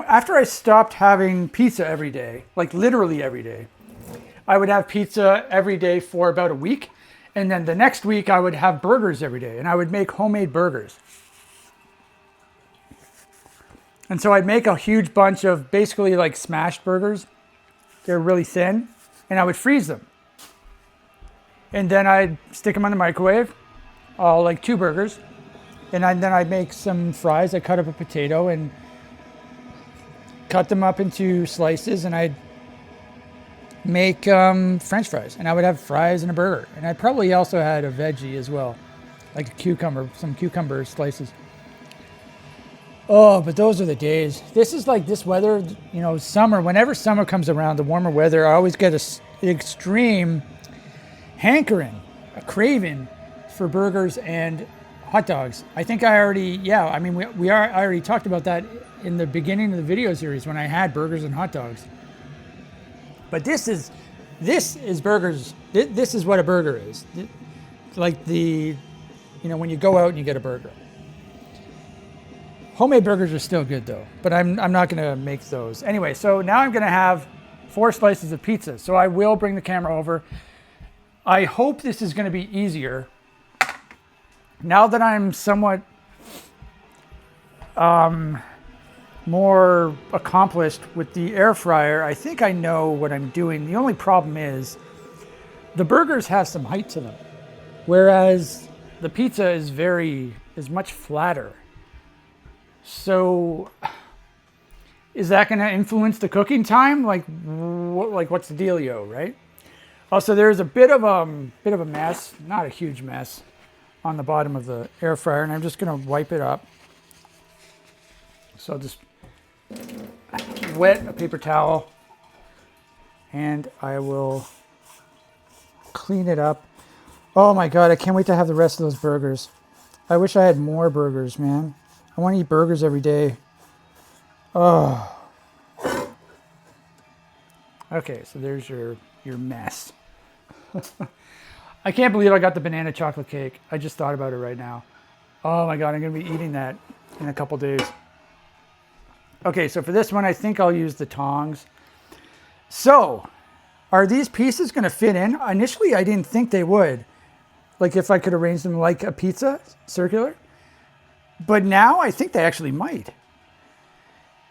after I stopped having pizza every day, like literally every day. I would have pizza every day for about a week. And then the next week I would have burgers every day and I would make homemade burgers. And so I'd make a huge bunch of basically like smashed burgers. They're really thin and I would freeze them. And then I'd stick them on the microwave, like 2 burgers. And then I'd make some fries. I'd cut up a potato and cut them up into slices. And I'd make French fries. And I would have fries and a burger. And I probably also had a veggie as well, like a cucumber, some cucumber slices. Oh, but those are the days. This is like this weather, you know, summer. Whenever summer comes around, the warmer weather, I always get an extreme hankering, a craving for burgers and hot dogs. I think I already, I already talked about that in the beginning of the video series when I had burgers and hot dogs. But this is burgers. This is what a burger is. Like when you go out and you get a burger. Homemade burgers are still good though, but I'm not gonna make those. Anyway, so now I'm gonna have 4 slices of pizza. So I will bring the camera over. I hope this is gonna be easier. Now that I'm somewhat more accomplished with the air fryer, I think I know what I'm doing. The only problem is the burgers have some height to them, whereas the pizza is much flatter. So is that going to influence the cooking time? Like what's the dealio, right? Also, there's a bit of a mess, not a huge mess, on the bottom of the air fryer, and I'm just going to wipe it up. So I'll just wet a paper towel and I will clean it up. Oh my God, I can't wait to have the rest of those burgers. I wish I had more burgers, man. I want to eat burgers every day. Oh. Okay, so there's your mess. I can't believe I got the banana chocolate cake. I just thought about it right now. Oh my God, I'm going to be eating that in a couple days. Okay, so for this one, I think I'll use the tongs. So, are these pieces going to fit in? Initially, I didn't think they would. Like if I could arrange them like a pizza, circular. But now I think they actually might.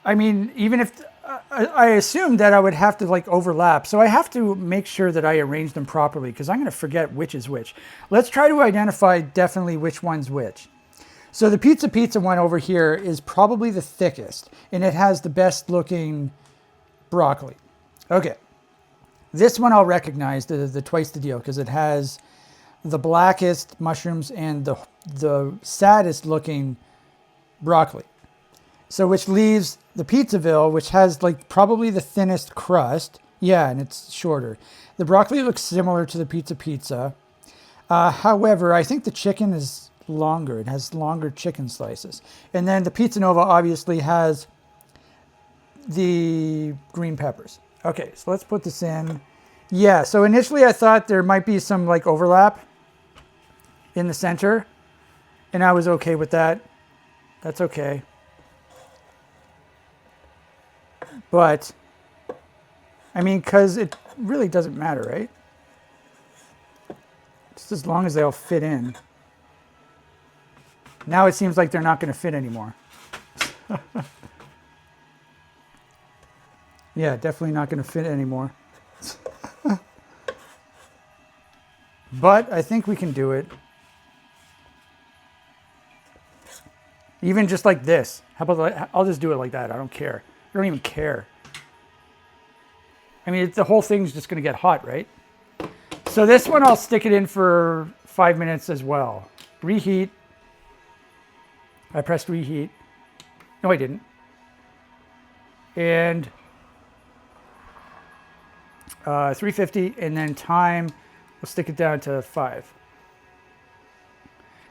I mean, even if I assumed that I would have to like overlap. So I have to make sure that I arrange them properly because I'm going to forget which is which. Let's try to identify definitely which one's which. So the pizza one over here is probably the thickest and it has the best looking broccoli. Okay. This one I'll recognize, the twice the deal, because it has the blackest mushrooms and the saddest looking broccoli. So which leaves the Pizzaville, which has like probably the thinnest crust. Yeah, and it's shorter. The broccoli looks similar to the pizza. However, I think the chicken is longer. It has longer chicken slices. And then the Pizza Nova obviously has the green peppers. Okay, so let's put this in. Yeah, so initially I thought there might be some like overlap in the center, and I was okay with that. That's okay. But, I mean, because it really doesn't matter, right? Just as long as they all fit in. Now it seems like they're not going to fit anymore. Yeah, definitely not going to fit anymore. But I think we can do it. Even just like this. How about, I'll just do it like that. I don't care. I don't even care. I mean, the whole thing's just going to get hot, right? So this one, I'll stick it in for 5 minutes as well. Reheat. I pressed reheat. No, I didn't. And 350, and then time, we'll stick it down to 5.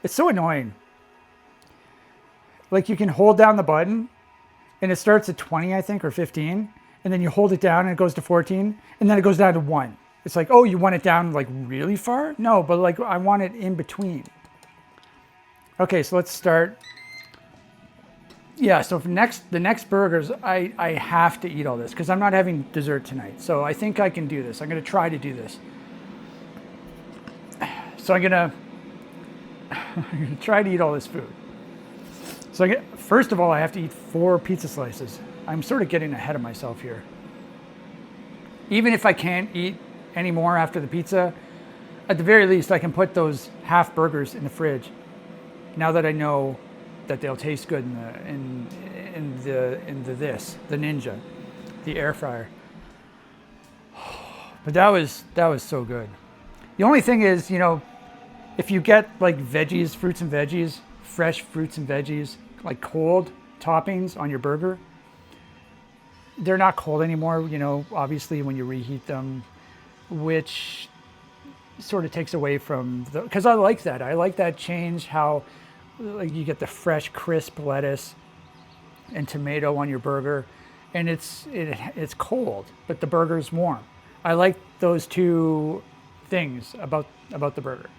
It's so annoying. Like you can hold down the button and it starts at 20, I think, or 15. And then you hold it down and it goes to 14. And then it goes down to 1. It's like, oh, you want it down like really far? No, but like I want it in between. Okay, so let's start. Yeah, so for the next burgers, I have to eat all this because I'm not having dessert tonight. So I think I can do this. I'm going to try to do this. So I'm going to try to eat all this food. So first of all, I have to eat 4 pizza slices. I'm sort of getting ahead of myself here. Even if I can't eat any more after the pizza, at the very least, I can put those half burgers in the fridge. Now that I know that they'll taste good in the Ninja, the air fryer. But that was so good. The only thing is, you know, if you get like veggies, fruits and veggies, fresh fruits and veggies, like cold toppings on your burger, they're not cold anymore, you know, obviously when you reheat them, which sort of takes away from the, because I like that. I like that change, how like you get the fresh, crisp lettuce and tomato on your burger, and it's cold, but the burger's warm. I like those two things about the burger,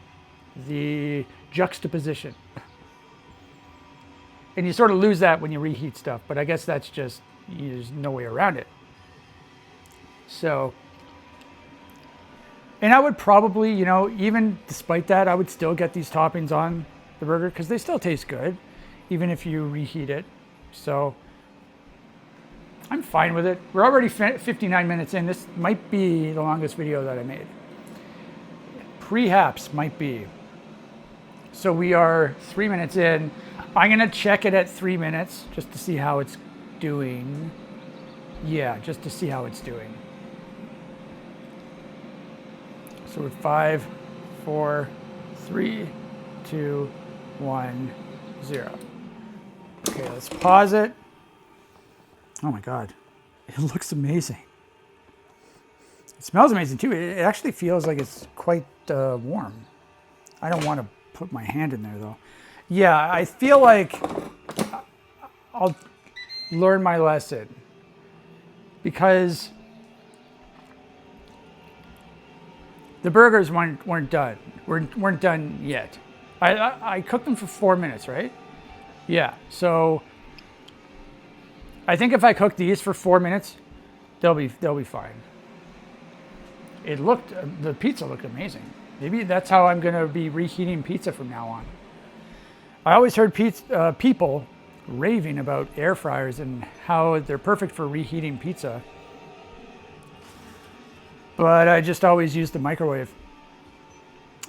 the juxtaposition. And you sort of lose that when you reheat stuff, but I guess that's just, there's no way around it. So, and I would probably, you know, even despite that, I would still get these toppings on the burger because they still taste good, even if you reheat it. So I'm fine with it. We're already 59 minutes in. This might be the longest video that I made. Perhaps might be. So we are 3 minutes in. I'm gonna check it at 3 minutes just to see how it's doing. Yeah, just to see how it's doing. So we're 5, 4, 3, 2, 1, 0. Okay, let's pause it. Oh my God, it looks amazing. It smells amazing too. It actually feels like it's quite warm. I don't want to put my hand in there though. Yeah, I feel like I'll learn my lesson because the burgers weren't done. weren't done yet. I cooked them for 4 minutes, right? Yeah. So I think if I cook these for 4 minutes, they'll be fine. The pizza looked amazing. Maybe that's how I'm gonna be reheating pizza from now on. I always heard people raving about air fryers and how they're perfect for reheating pizza. But I just always used the microwave.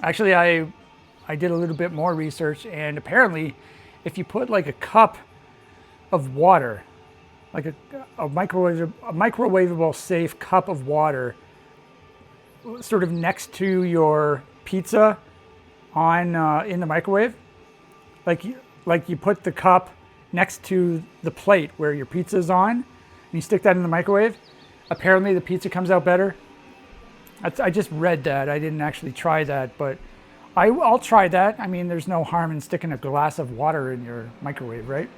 Actually, I did a little bit more research, and apparently if you put like a cup of water, like a microwavable safe cup of water sort of next to your pizza on in the microwave, like you put the cup next to the plate where your pizza's on, and you stick that in the microwave, apparently the pizza comes out better. I just read that. I didn't actually try that, but I'll try that. I mean, there's no harm in sticking a glass of water in your microwave, right?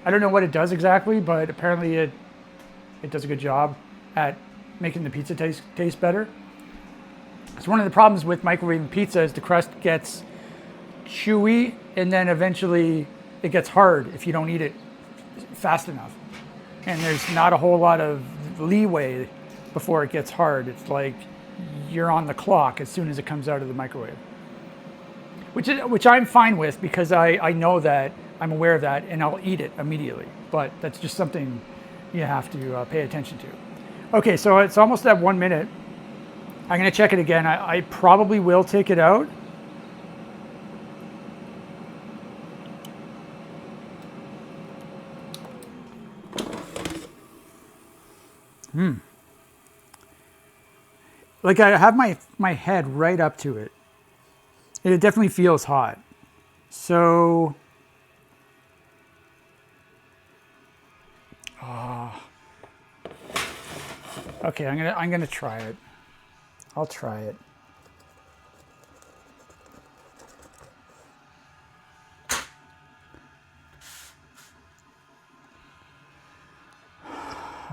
I don't know what it does exactly, but apparently it does a good job at making the pizza taste better. So one of the problems with microwaving pizza is the crust gets chewy, and then eventually it gets hard if you don't eat it fast enough. And there's not a whole lot of leeway before it gets hard. It's like you're on the clock as soon as it comes out of the microwave, which I'm fine with because I know that, I'm aware of that, and I'll eat it immediately. But that's just something you have to pay attention to. Okay, so it's almost at 1 minute. I'm going to check it again. I probably will take it out. Like I have my head right up to it. It definitely feels hot. So, okay, I'm gonna try it. I'll try it.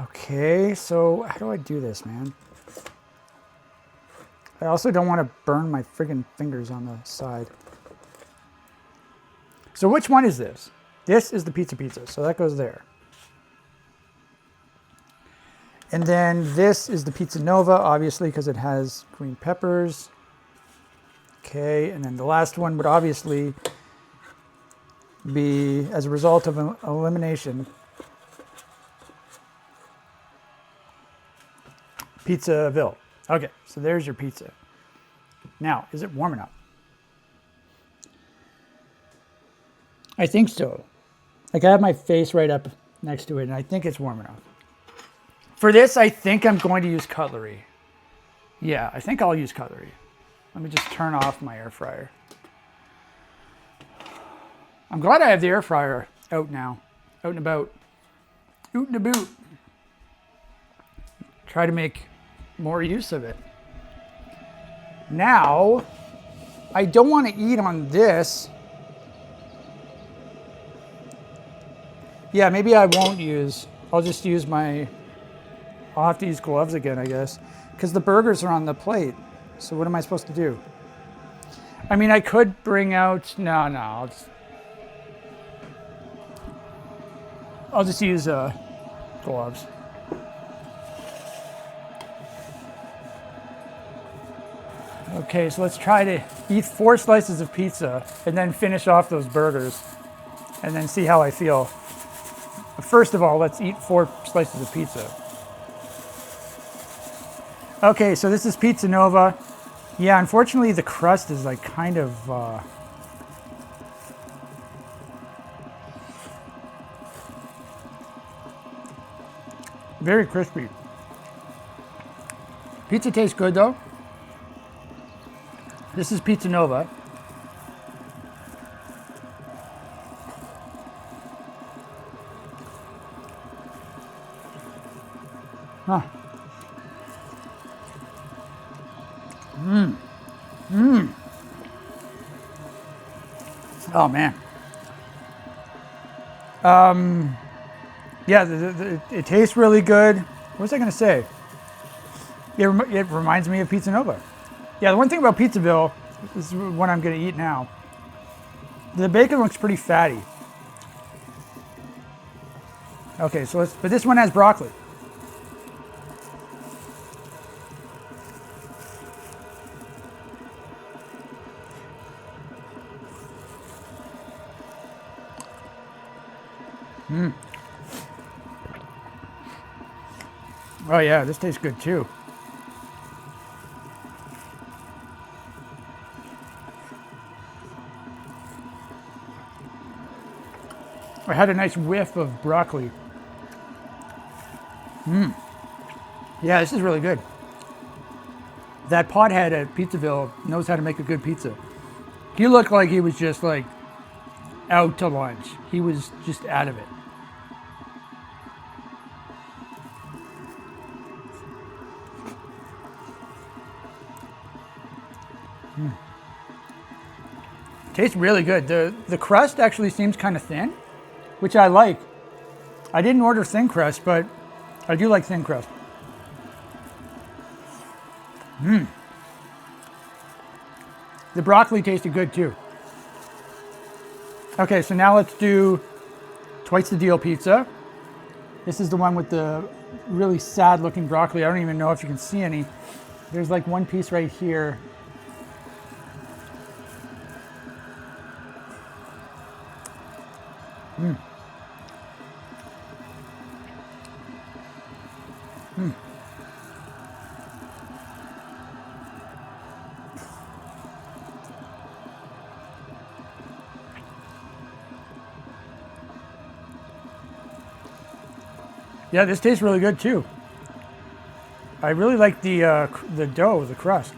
Okay, so how do I do this, man? I also don't want to burn my friggin' fingers on the side. So which one is this? This is the pizza, so that goes there. And then this is the Pizza Nova, obviously, because it has green peppers. Okay, and then the last one would obviously be, as a result of an elimination, Pizzaville. Okay, so there's your pizza. Now, is it warm enough? I think so. Like I have my face right up next to it, and I think it's warm enough. For this, I think I'm going to use cutlery. Yeah, I think I'll use cutlery. Let me just turn off my air fryer. I'm glad I have the air fryer out now. Out and about. Oot and a boot. Try to make more use of it. Now, I don't want to eat on this. Yeah, maybe I won't use, I'll just use I'll have to use gloves again, I guess, because the burgers are on the plate. So what am I supposed to do? I mean, I could bring out, no, I'll just use gloves. Okay, so let's try to eat 4 slices of pizza and then finish off those burgers and then see how I feel. But first of all, let's eat 4 slices of pizza. Okay, so this is Pizza Nova. Yeah, unfortunately the crust is like kind of very crispy. Pizza tastes good though. This is Pizza Nova. Huh. Oh man. Yeah, it tastes really good. What was I going to say? It reminds me of Pizza Nova. Yeah, the one thing about Pizzaville, this is what I'm going to eat now. The bacon looks pretty fatty. Okay, so but this one has broccoli. Oh yeah, this tastes good too. I had a nice whiff of broccoli. Yeah, this is really good. That pothead at Pizzaville knows how to make a good pizza. He looked like he was just like out to lunch. He was just out of it. Tastes really good. The crust actually seems kind of thin, which I like. I didn't order thin crust, but I do like thin crust. The broccoli tasted good too. Okay, so now let's do twice the deal pizza. This is the one with the really sad looking broccoli. I don't even know if you can see any. There's like one piece right here. Yeah, this tastes really good too. I really like the dough, the crust.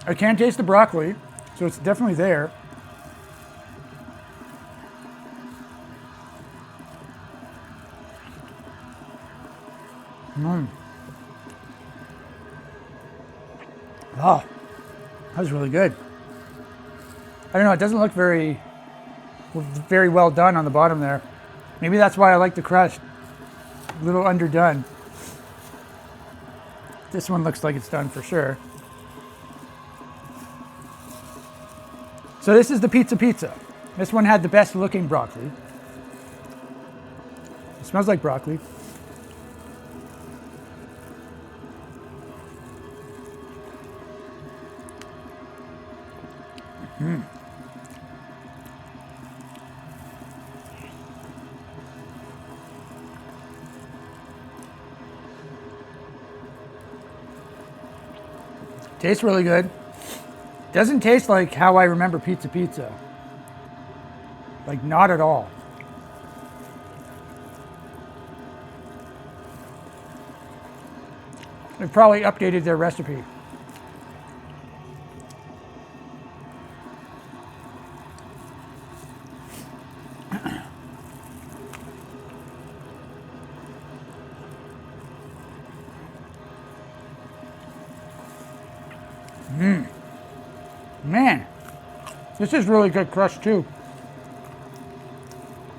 I can taste the broccoli, so it's definitely there. Oh, that was really good. I don't know, it doesn't look very well done on the bottom there. Maybe that's why I like the crust. A little underdone. This one looks like it's done for sure. So this is the pizza. This one had the best looking broccoli. It smells like broccoli. Tastes really good. Doesn't taste like how I remember pizza. Like, not at all. They've probably updated their recipe. Man, this is really good crust too.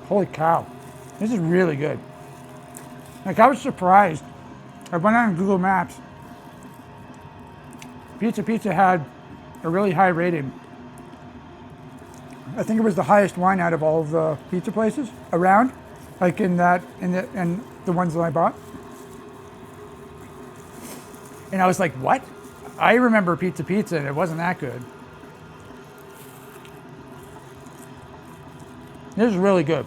Holy cow, this is really good. Like, I was surprised. I went on Google Maps. Pizza had a really high rating. I think it was the highest one out of all of the pizza places around, like in the ones that I bought. And I was like, what? I remember pizza and it wasn't that good. This is really good.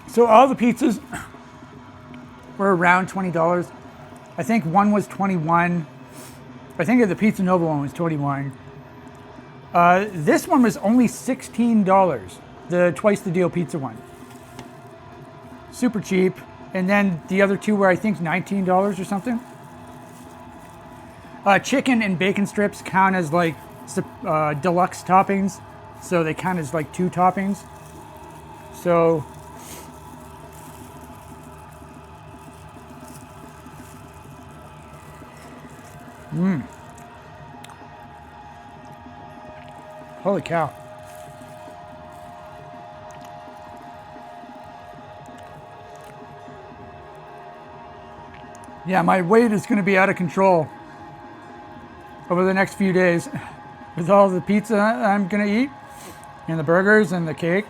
So all the pizzas were around $20. I think one was 21. I think the Pizza Nova one was 21. This one was only $16. The twice the deal pizza one. Super cheap. And then the other two were, I think, $19 or something. Chicken and bacon strips count as like deluxe toppings. So they count as like 2 toppings. So holy cow. Yeah, my weight is going to be out of control over the next few days with all the pizza I'm going to eat and the burgers and the cake.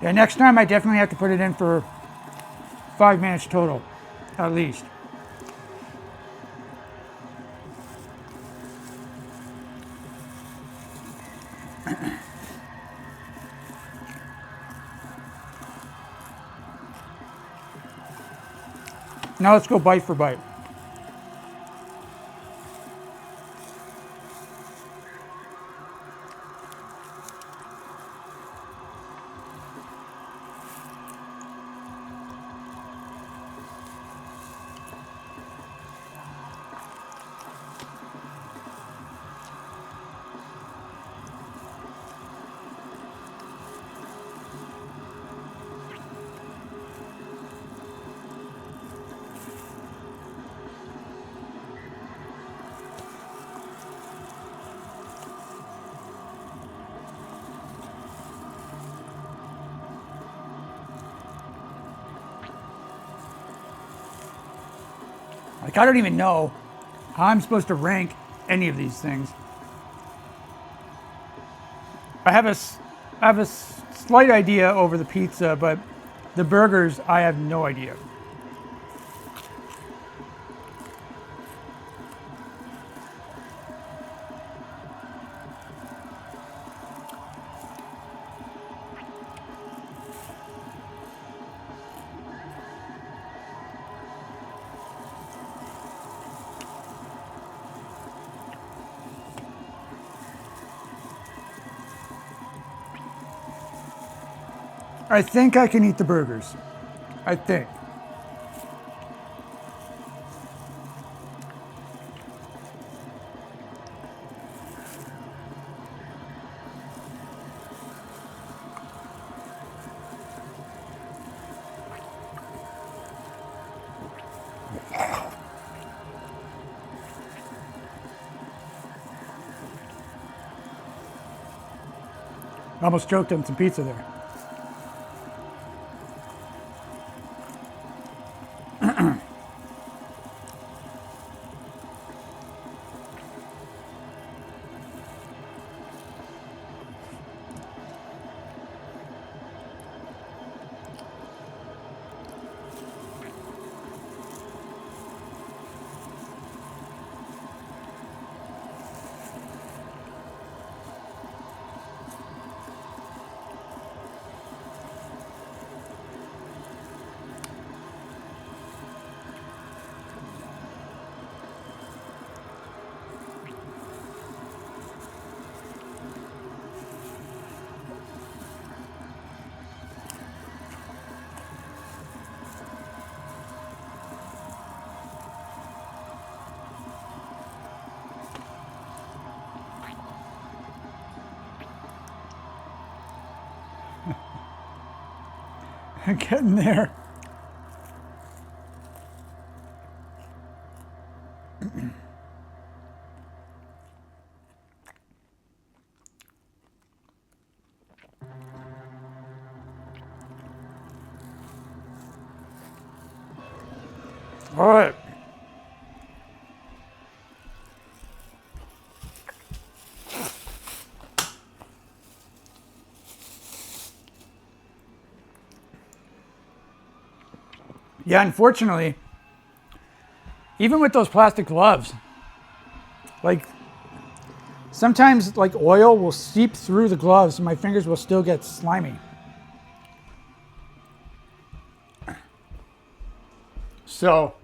Yeah, next time I definitely have to put it in for 5 minutes total, at least. Now let's go bite for bite. Like, I don't even know how I'm supposed to rank any of these things. I have a slight idea over the pizza, but the burgers, I have no idea. I think I can eat the burgers. I think. I almost choked on some pizza there. Getting there. All right. Yeah, unfortunately, even with those plastic gloves, like sometimes like oil will seep through the gloves and my fingers will still get slimy. So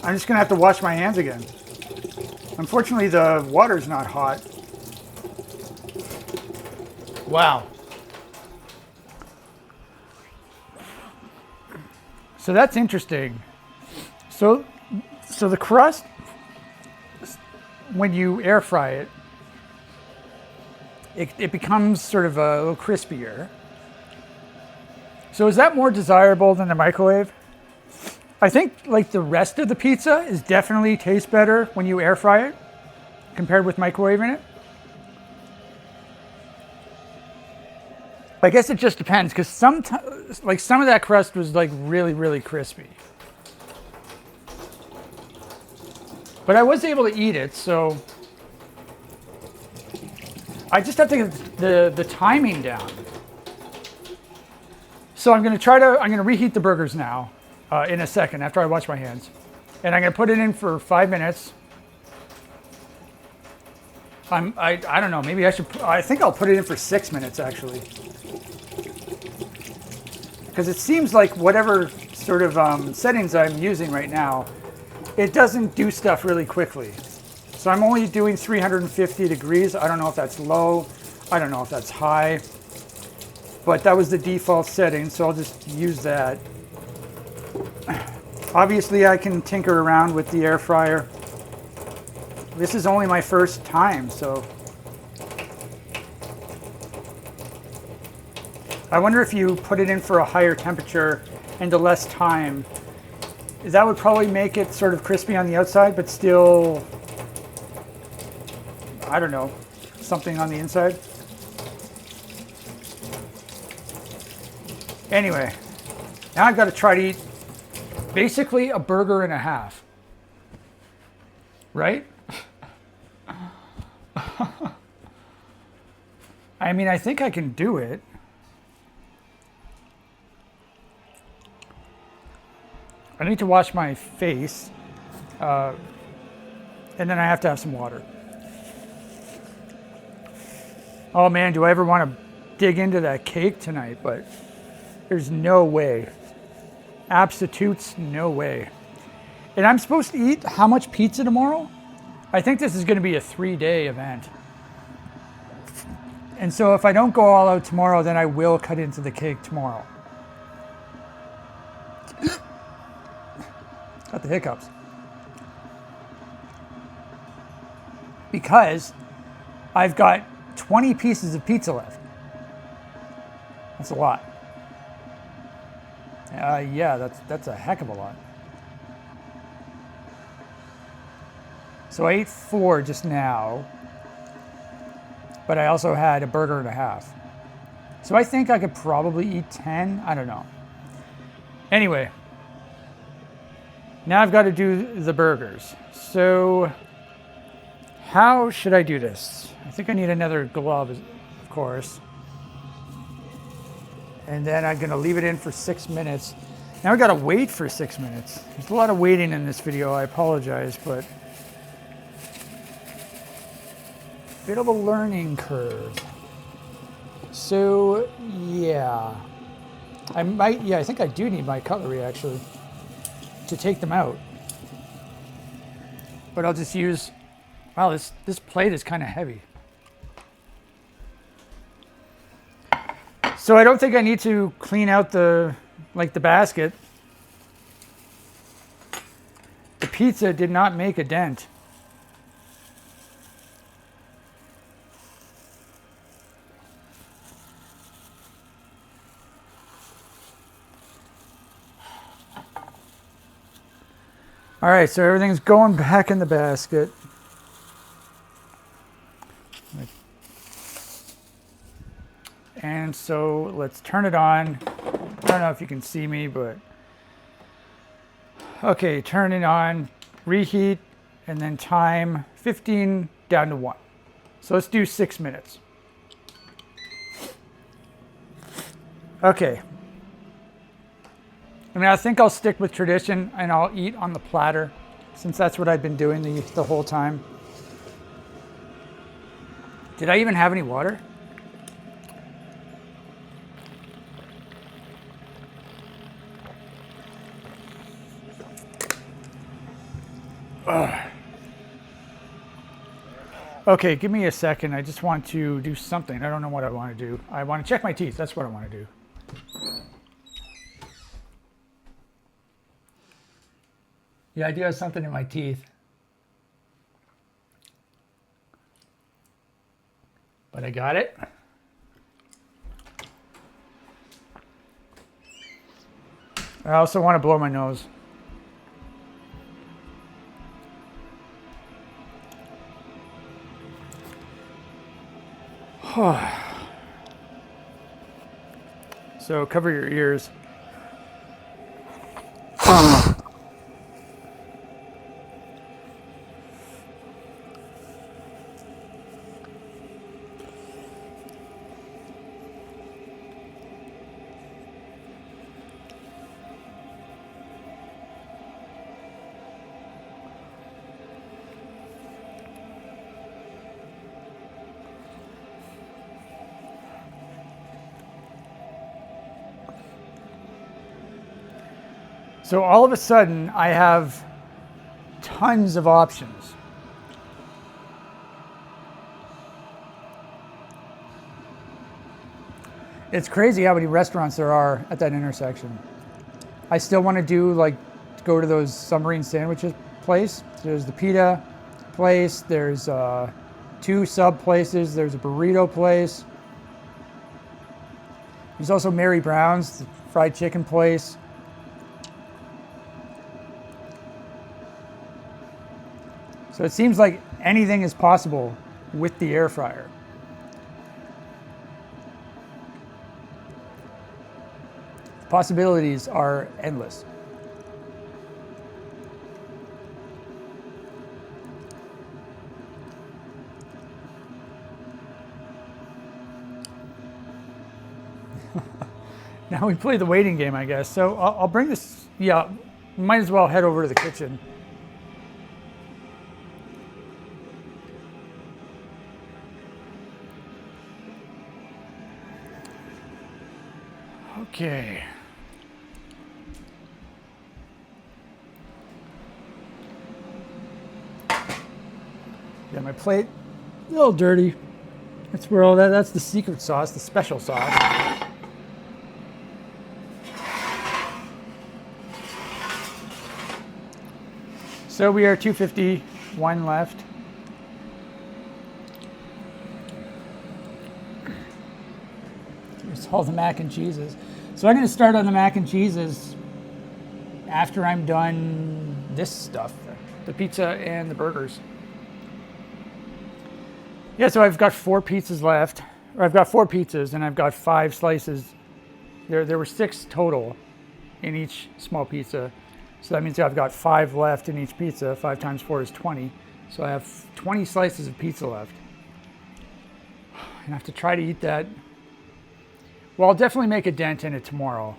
I'm just gonna have to wash my hands again. Unfortunately, the water's not hot. Wow. So that's interesting. So the crust, when you air fry it, it becomes sort of a little crispier. So is that more desirable than the microwave? I think like the rest of the pizza is definitely tastes better when you air fry it compared with microwaving it. I guess it just depends, because sometimes, like some of that crust was like really, really crispy. But I was able to eat it, so I just have to get the timing down. So I'm gonna reheat the burgers now in a second after I wash my hands. And I'm gonna put it in for 5 minutes. I don't know, maybe I think I'll put it in for 6 minutes actually. Because it seems like whatever sort of settings I'm using right now, it doesn't do stuff really quickly. So I'm only doing 350 degrees. I don't know if that's low. I don't know if that's high. But that was the default setting, so I'll just use that. Obviously, I can tinker around with the air fryer. This is only my first time, so I wonder if you put it in for a higher temperature and to less time, that would probably make it sort of crispy on the outside, but still, I don't know, something on the inside. Anyway, now I've got to try to eat basically a burger and a half, right? I mean, I think I can do it. I need to wash my face, and then I have to have some water. Oh man, do I ever want to dig into that cake tonight, but there's no way. Absolutes, no way. And I'm supposed to eat how much pizza tomorrow? I think this is going to be a 3-day event. And so if I don't go all out tomorrow, then I will cut into the cake tomorrow. Got the hiccups. Because I've got 20 pieces of pizza left. That's a lot. Yeah, that's a heck of a lot. So I ate 4 just now, but I also had a burger and a half. So I think I could probably eat 10. I don't know. Anyway, now I've got to do the burgers. So how should I do this? I think I need another glove, of course. And then I'm going to leave it in for 6 minutes. Now I've got to wait for 6 minutes. There's a lot of waiting in this video. I apologize, but a bit of a learning curve. So yeah, I think I do need my cutlery actually to take them out. But I'll just use, wow, this plate is kind of heavy. So I don't think I need to clean out the basket. The pizza did not make a dent. All right, so everything's going back in the basket. And so let's turn it on. I don't know if you can see me, but okay, turn it on, reheat, and then time 15 down to 1. So let's do 6 minutes. Okay. I mean, I think I'll stick with tradition and I'll eat on the platter since that's what I've been doing the whole time. Did I even have any water? Okay, give me a second. I just want to do something. I don't know what I want to do. I want to check my teeth. That's what I want to do. Yeah, I do have something in my teeth. But I got it. I also want to blow my nose. So cover your ears. So all of a sudden, I have tons of options. It's crazy how many restaurants there are at that intersection. I still want to do go to those submarine sandwiches place. There's the pita place. There's 2 sub places. There's a burrito place. There's also Mary Brown's, the fried chicken place. So it seems like anything is possible with the air fryer. The possibilities are endless. Now we play the waiting game, I guess. So I'll bring this, yeah, might as well head over to the kitchen. Okay. Yeah, my plate, a little dirty. That's where all that's the secret sauce, the special sauce. So we are 251 left. Here's all the mac and cheeses. So I'm going to start on the mac and cheeses after I'm done this stuff, the pizza and the burgers. Yeah, so I've got 4 pizzas left, or I've got 4 pizzas and I've got 5 slices. There were 6 total in each small pizza. So that means I've got 5 left in each pizza. 5 times 4 is 20. So I have 20 slices of pizza left. And I have to try to eat that. Well, I'll definitely make a dent in it tomorrow.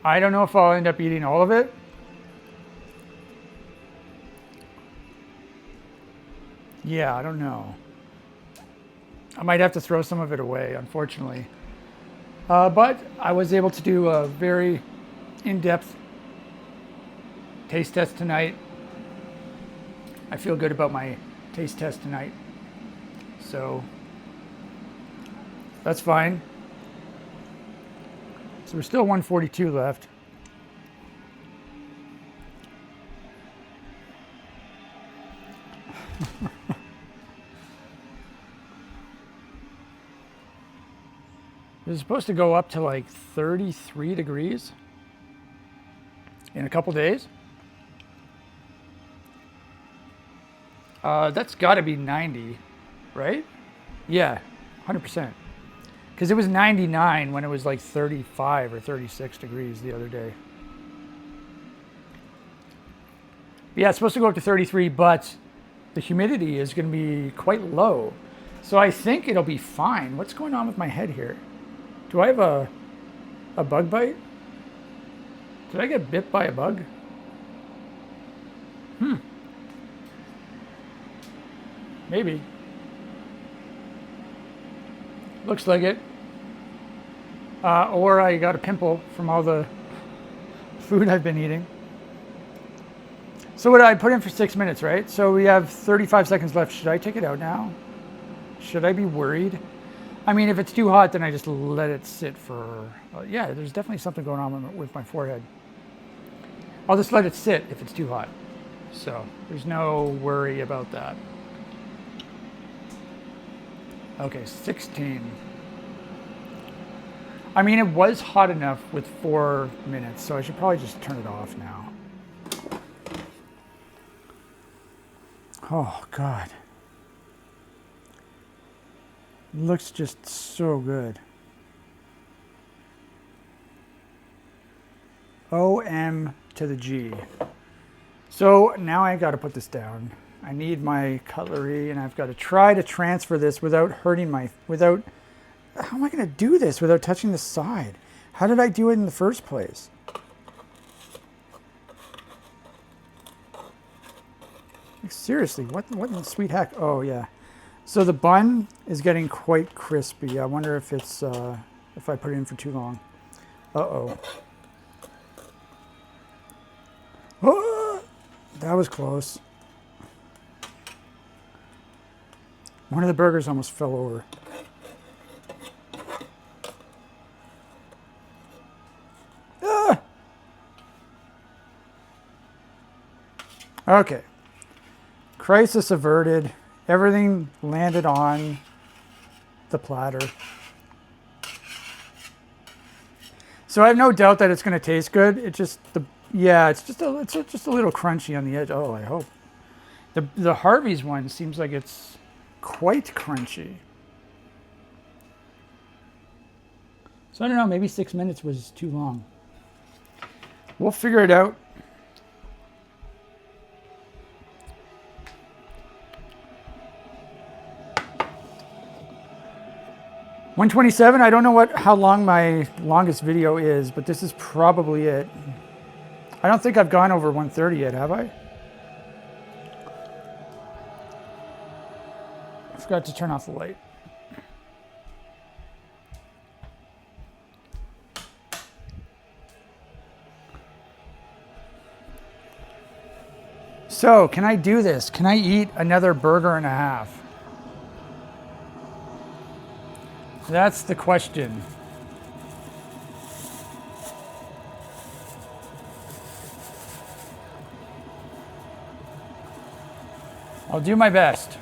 I don't know if I'll end up eating all of it. Yeah, I don't know. I might have to throw some of it away, unfortunately. But I was able to do a very in-depth taste test tonight. I feel good about my taste test tonight. So that's fine. So we're still 142 left. It's supposed to go up to like 33 degrees in a couple days. That's got to be 90, right? Yeah, 100%. Because it was 99 when it was like 35 or 36 degrees the other day. Yeah, it's supposed to go up to 33, but the humidity is going to be quite low. So I think it'll be fine. What's going on with my head here? Do I have a bug bite? Did I get bit by a bug? Maybe. Looks like it. Or I got a pimple from all the food I've been eating. So what did I put in for 6 minutes, right? So we have 35 seconds left. Should I take it out now? Should I be worried? I mean, if it's too hot, then I just let it sit for, yeah, there's definitely something going on with my forehead. I'll just let it sit if it's too hot. So there's no worry about that. Okay, 16. I mean, it was hot enough with 4 minutes, so I should probably just turn it off now. Oh, God. It looks just so good. OM to the G. So now I got to put this down. I need my cutlery, and I've got to try to transfer this without hurting my, how am I going to do this without touching the side? How did I do it in the first place? Like, seriously, what in the sweet heck? Oh, yeah. So the bun is getting quite crispy. I wonder if it's, if I put it in for too long. Uh-oh. Oh, that was close. One of the burgers almost fell over. Ah! Okay. Crisis averted. Everything landed on the platter. So I have no doubt that it's going to taste good. It just, yeah, it's just a little crunchy on the edge. Oh, I hope. The Harvey's one seems like it's quite crunchy. So I don't know, maybe 6 minutes was too long. We'll figure it out. $127. I don't know how long my longest video is, but this is probably it. I don't think I've gone over 130 yet, have I? I forgot to turn off the light. So, can I do this? Can I eat another burger and a half? That's the question. I'll do my best.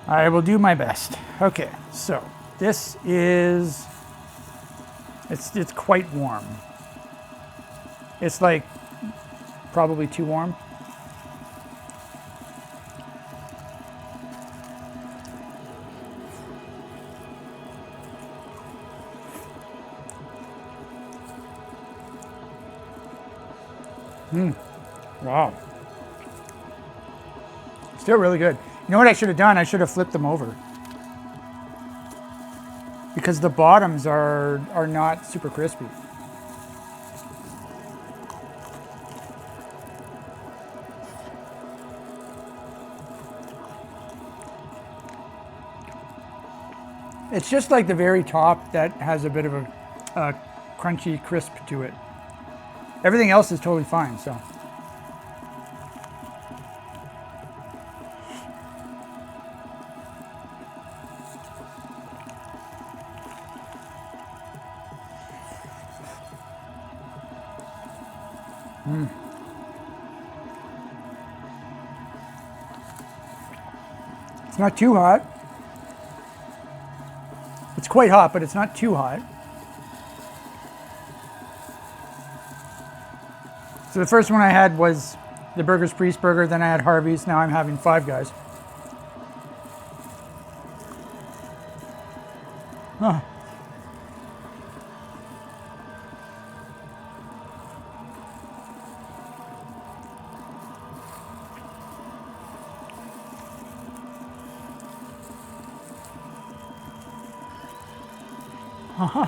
I will do my best. Okay, so this is, it's quite warm. It's like probably too warm. Wow. Still really good. You know what I should have done? I should have flipped them over. Because the bottoms are not super crispy. It's just like the very top that has a bit of a crunchy crisp to it. Everything else is totally fine, so. It's not too hot. It's quite hot, but it's not too hot. So the first one I had was the Burger's Priest burger, then I had Harvey's, now I'm having Five Guys. Oh. Uh-huh.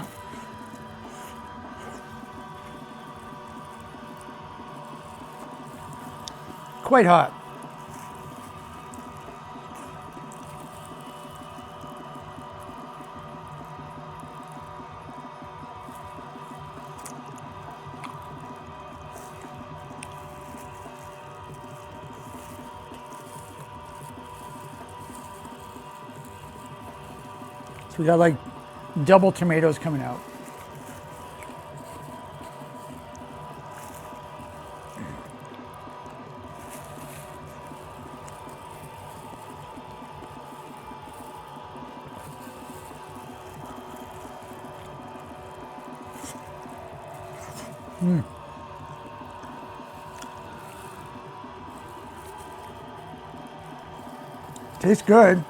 Quite hot. So we got like double tomatoes coming out. Tastes good.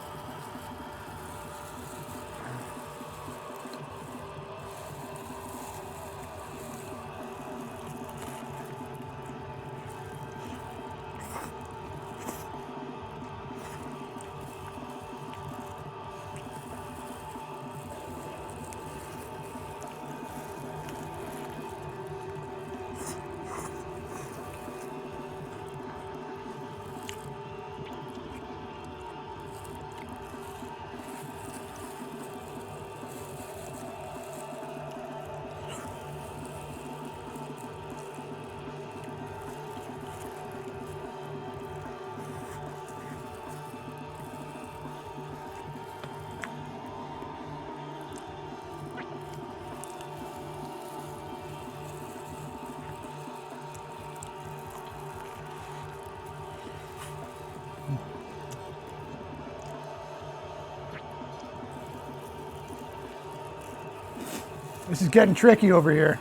This is getting tricky over here.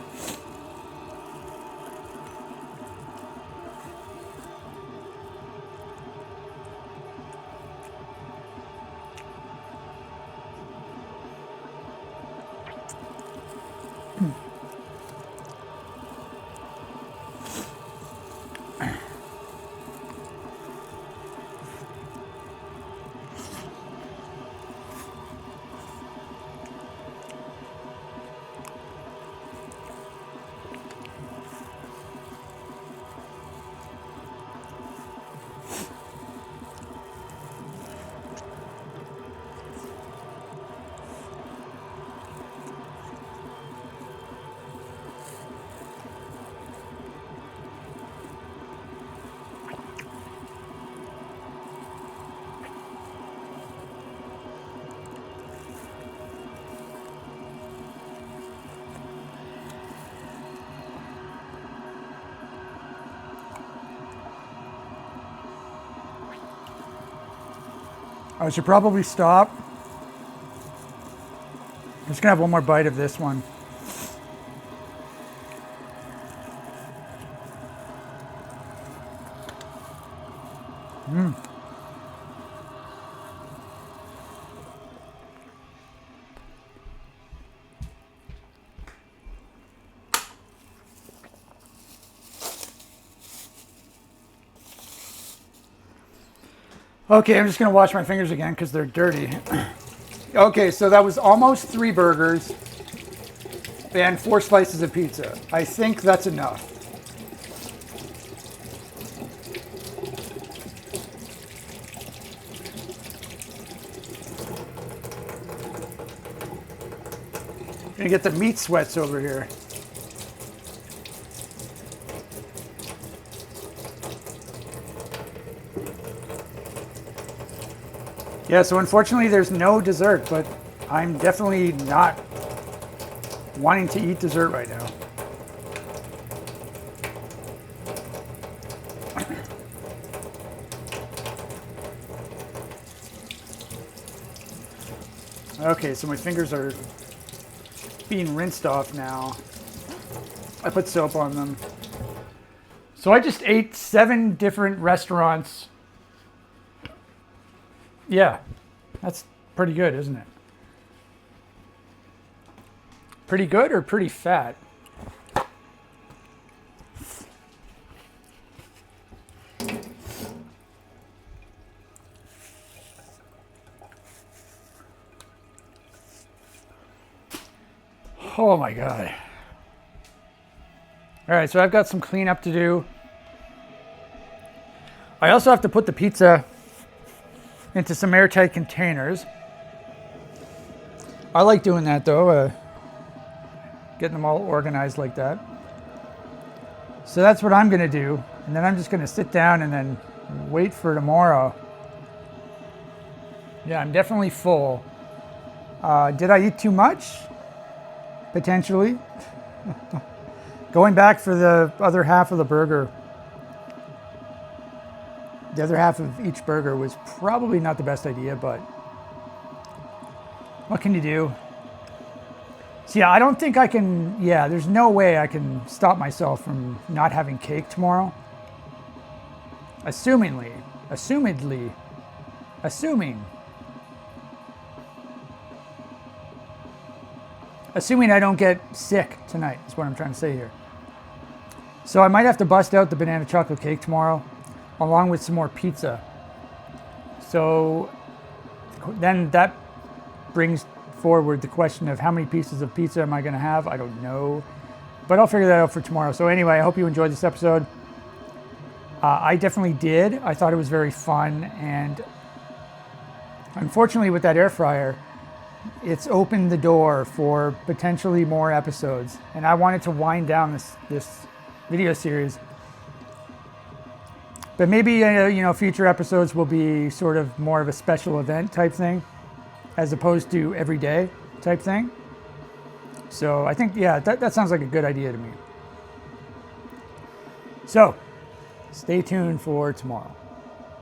I should probably stop. I'm just gonna have one more bite of this one. Okay, I'm just gonna wash my fingers again because they're dirty. Okay, so that was almost 3 burgers and 4 slices of pizza. I think that's enough. Gonna get the meat sweats over here. Yeah, so unfortunately there's no dessert, but I'm definitely not wanting to eat dessert right now. Okay, so my fingers are being rinsed off now. I put soap on them. So I just ate 7 different restaurants. Yeah, that's pretty good, isn't it? Pretty good or pretty fat? Oh my God. All right, so I've got some cleanup to do. I also have to put the pizza into some airtight containers. I like doing that though, getting them all organized like that. So that's what I'm gonna do. And then I'm just gonna sit down and then wait for tomorrow. Yeah, I'm definitely full. Did I eat too much? Potentially. Going back for the other half of the burger. The other half of each burger was probably not the best idea, but what can you do? So yeah, I don't think I can, yeah, there's no way I can stop myself from not having cake tomorrow. Assuming I don't get sick tonight, is what I'm trying to say here. So I might have to bust out the banana chocolate cake tomorrow, along with some more pizza. So then that brings forward the question of how many pieces of pizza am I going to have? I don't know, but I'll figure that out for tomorrow. So anyway, I hope you enjoyed this episode. I definitely did. I thought it was very fun, and unfortunately with that air fryer, it's opened the door for potentially more episodes, and I wanted to wind down this video series. But maybe future episodes will be sort of more of a special event type thing, as opposed to everyday type thing. So I think, yeah, that sounds like a good idea to me. So stay tuned for tomorrow.